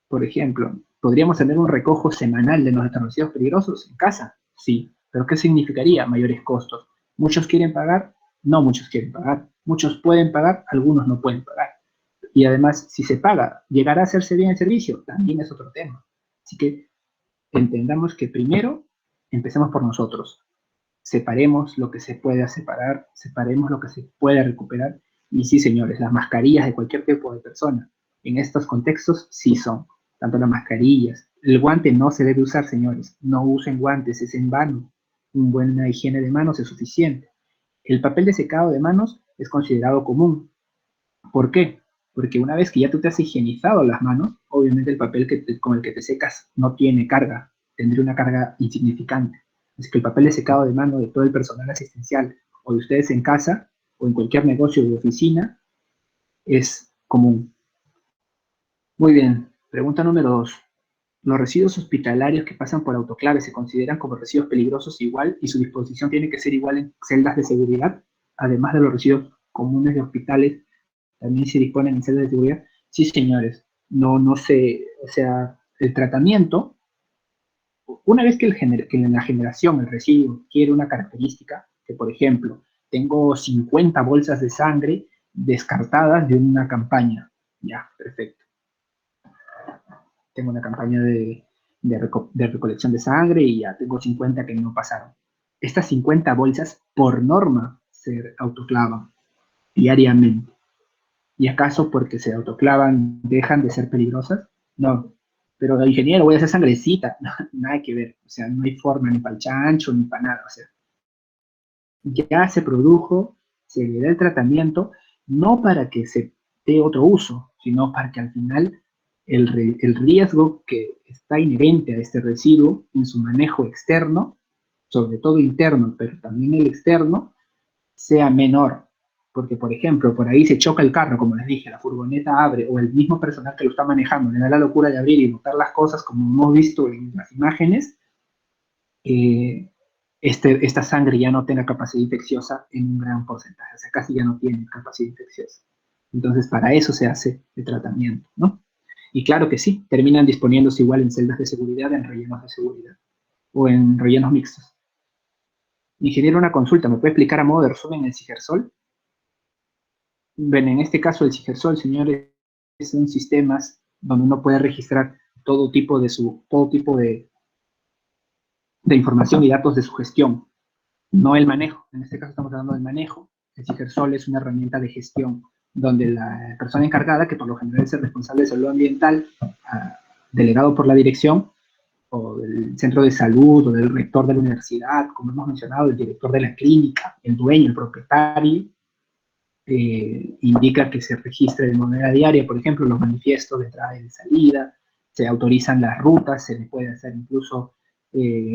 por ejemplo, ¿podríamos tener un recojo semanal de nuestros residuos peligrosos en casa? Sí, pero ¿qué significaría? Mayores costos. ¿Muchos quieren pagar? No muchos quieren pagar. Muchos pueden pagar, algunos no pueden pagar. Y además, si se paga, ¿llegará a hacerse bien el servicio? También es otro tema. Así que entendamos que primero empecemos por nosotros. Separemos lo que se pueda separar, separemos lo que se pueda recuperar. Y sí, señores, las mascarillas de cualquier tipo de persona, en estos contextos sí son, tanto las mascarillas. El guante no se debe usar, señores. No usen guantes, es en vano. Una buena higiene de manos es suficiente. El papel de secado de manos es considerado común. ¿Por qué? Porque una vez que ya tú te has higienizado las manos, obviamente el papel con el que te secas no tiene carga, tendría una carga insignificante. Así que el papel de secado de mano de todo el personal asistencial o de ustedes en casa o en cualquier negocio de oficina es común. Muy bien, pregunta número 2. ¿Los residuos hospitalarios que pasan por autoclave se consideran como residuos peligrosos igual y su disposición tiene que ser igual en celdas de seguridad, además de los residuos comunes de hospitales? También se disponen en celdas de seguridad. Sí, señores, no sé, o sea, el tratamiento, una vez que en la generación el residuo quiere una característica, que por ejemplo, tengo 50 bolsas de sangre descartadas de una campaña, ya, perfecto. Tengo una campaña de recolección de sangre y ya tengo 50 que no pasaron. Estas 50 bolsas, por norma, se autoclavan diariamente. ¿Y acaso porque se autoclavan dejan de ser peligrosas? No. Pero ingeniero, voy a hacer sangrecita. No, nada que ver. O sea, no hay forma ni para el chancho ni para nada. O sea, ya se produjo, se le da el tratamiento, no para que se dé otro uso, sino para que al final el riesgo que está inherente a este residuo en su manejo externo, sobre todo interno, pero también el externo, sea menor. Porque, por ejemplo, por ahí se choca el carro, como les dije, la furgoneta abre, o el mismo personal que lo está manejando le da la locura de abrir y botar las cosas, como hemos visto en las imágenes, esta sangre ya no tenga capacidad infecciosa en un gran porcentaje, o sea, casi ya no tiene capacidad infecciosa. Entonces, para eso se hace el tratamiento, ¿no? Y claro que sí, terminan disponiéndose igual en celdas de seguridad, en rellenos de seguridad, o en rellenos mixtos. Ingeniero, una consulta, ¿me puede explicar a modo de resumen el Sigersol? Bueno, en este caso el Sigersol, señores, son sistemas donde uno puede registrar todo tipo de información y datos de su gestión, no el manejo. En este caso estamos hablando del manejo. El Sigersol es una herramienta de gestión donde la persona encargada, que por lo general es el responsable de salud ambiental, delegado por la dirección, o del centro de salud, o del rector de la universidad, como hemos mencionado, el director de la clínica, el dueño, el propietario, indica que se registre de manera diaria, por ejemplo, los manifiestos de entrada y de salida, se autorizan las rutas, se le puede hacer incluso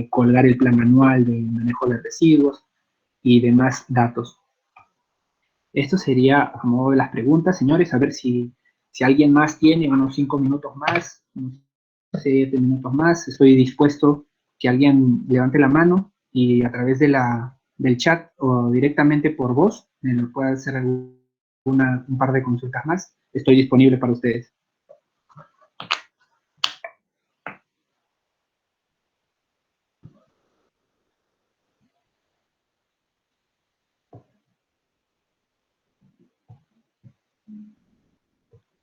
colgar el plan anual de manejo de residuos y demás datos. Esto sería a modo de las preguntas, señores, a ver si alguien más tiene unos 5 minutos más, unos 7 minutos más, estoy dispuesto que alguien levante la mano y a través del chat o directamente por voz me lo pueda hacer un par de consultas más. Estoy disponible para ustedes.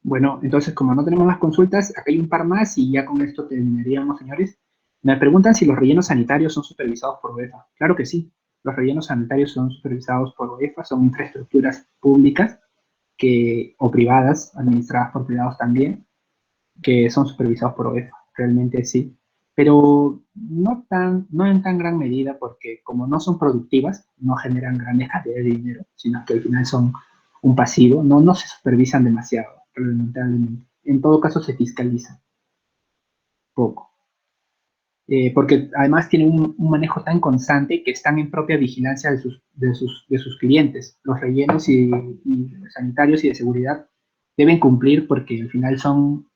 Bueno, entonces como no tenemos más consultas, acá hay un par más y ya con esto terminaríamos, señores. Me preguntan si los rellenos sanitarios son supervisados por UEFA. Claro que sí, los rellenos sanitarios son supervisados por UEFA, son infraestructuras públicas o privadas, administradas por privados también, que son supervisados por UEFA, realmente sí. Pero no en tan gran medida, porque como no son productivas, no generan grandes cantidades de dinero, sino que al final son un pasivo, no se supervisan demasiado, lamentablemente. En todo caso se fiscaliza poco. Porque además tienen un manejo tan constante que están en propia vigilancia de sus clientes. Los rellenos y sanitarios y de seguridad deben cumplir porque al final son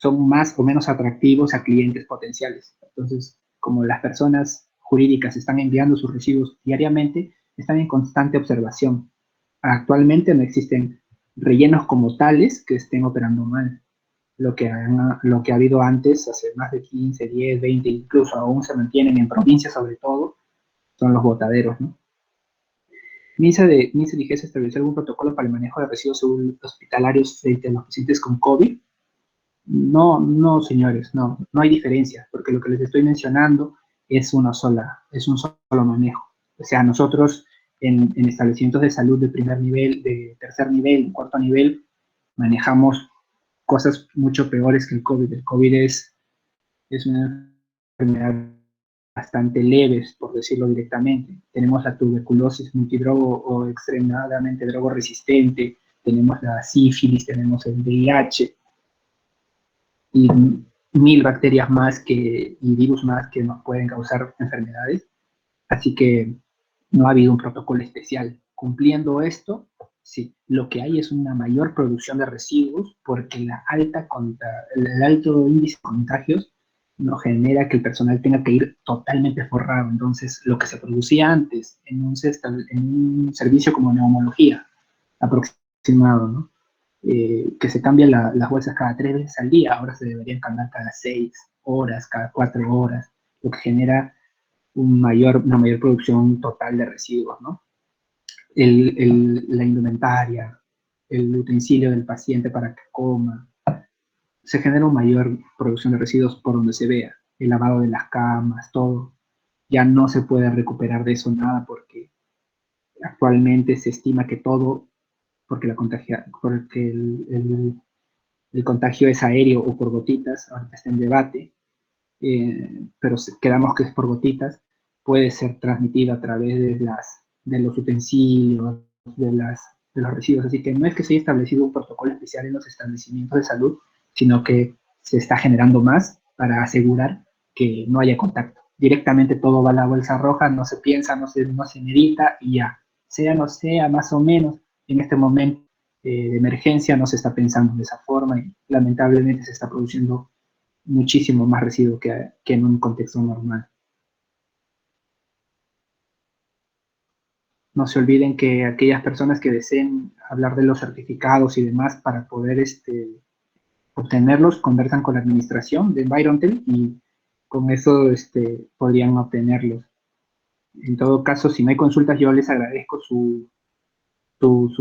más o menos atractivos a clientes potenciales. Entonces, como las personas jurídicas están enviando sus residuos diariamente, están en constante observación. Actualmente no existen rellenos como tales que estén operando mal. Lo que ha habido antes, hace más de 15, 10, 20, incluso aún se mantienen en provincias sobre todo, son los botaderos, ¿no? ¿MINSA dijese establecer algún protocolo para el manejo de residuos hospitalarios frente a los pacientes con COVID? No, señores, no hay diferencia, porque lo que les estoy mencionando es un solo manejo. O sea, nosotros en establecimientos de salud de primer nivel, de tercer nivel, cuarto nivel, manejamos cosas mucho peores que el COVID. El COVID es una enfermedad bastante leve, por decirlo directamente. Tenemos la tuberculosis multidrogo o extremadamente drogo resistente, tenemos la sífilis, tenemos el VIH, y 1000 bacterias más y virus más que nos pueden causar enfermedades. Así que no ha habido un protocolo especial. Cumpliendo esto, sí, lo que hay es una mayor producción de residuos porque el alto índice de contagios nos genera que el personal tenga que ir totalmente forrado. Entonces, lo que se producía antes en un servicio como neumología, aproximado, ¿no? Que se cambian las bolsas cada 3 veces al día, ahora se deberían cambiar cada 6 horas, cada 4 horas, lo que genera una mayor producción total de residuos, ¿no? La indumentaria, el utensilio del paciente para que coma, se genera una mayor producción de residuos por donde se vea, el lavado de las camas, todo. Ya no se puede recuperar de eso nada porque actualmente se estima que todo, porque el contagio es aéreo o por gotitas, ahorita está en debate, pero quedamos que es por gotitas, puede ser transmitido a través de los utensilios, de los residuos. Así que no es que se haya establecido un protocolo especial en los establecimientos de salud, sino que se está generando más para asegurar que no haya contacto. Directamente todo va a la bolsa roja, no se piensa, no se medita y ya. Sea no sea, más o menos, en este momento de emergencia no se está pensando de esa forma y lamentablemente se está produciendo muchísimo más residuo que en un contexto normal. No se olviden que aquellas personas que deseen hablar de los certificados y demás para poder obtenerlos, conversan con la administración de Environtel y con eso podrían obtenerlos. En todo caso, si no hay consultas, yo les agradezco su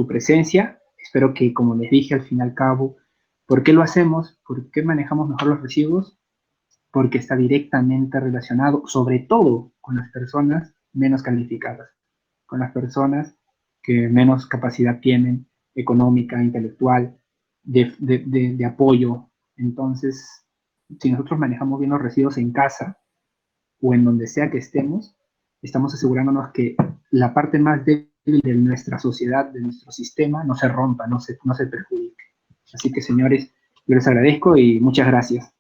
presencia. Espero que, como les dije al fin y al cabo, ¿por qué lo hacemos? ¿Por qué manejamos mejor los residuos? Porque está directamente relacionado, sobre todo, con las personas menos calificadas, con las personas que menos capacidad tienen económica, intelectual, de apoyo. Entonces, si nosotros manejamos bien los residuos en casa o en donde sea que estemos, estamos asegurándonos que la parte más débil de nuestra sociedad, de nuestro sistema, no se rompa, no se perjudique. Así que, señores, yo les agradezco y muchas gracias.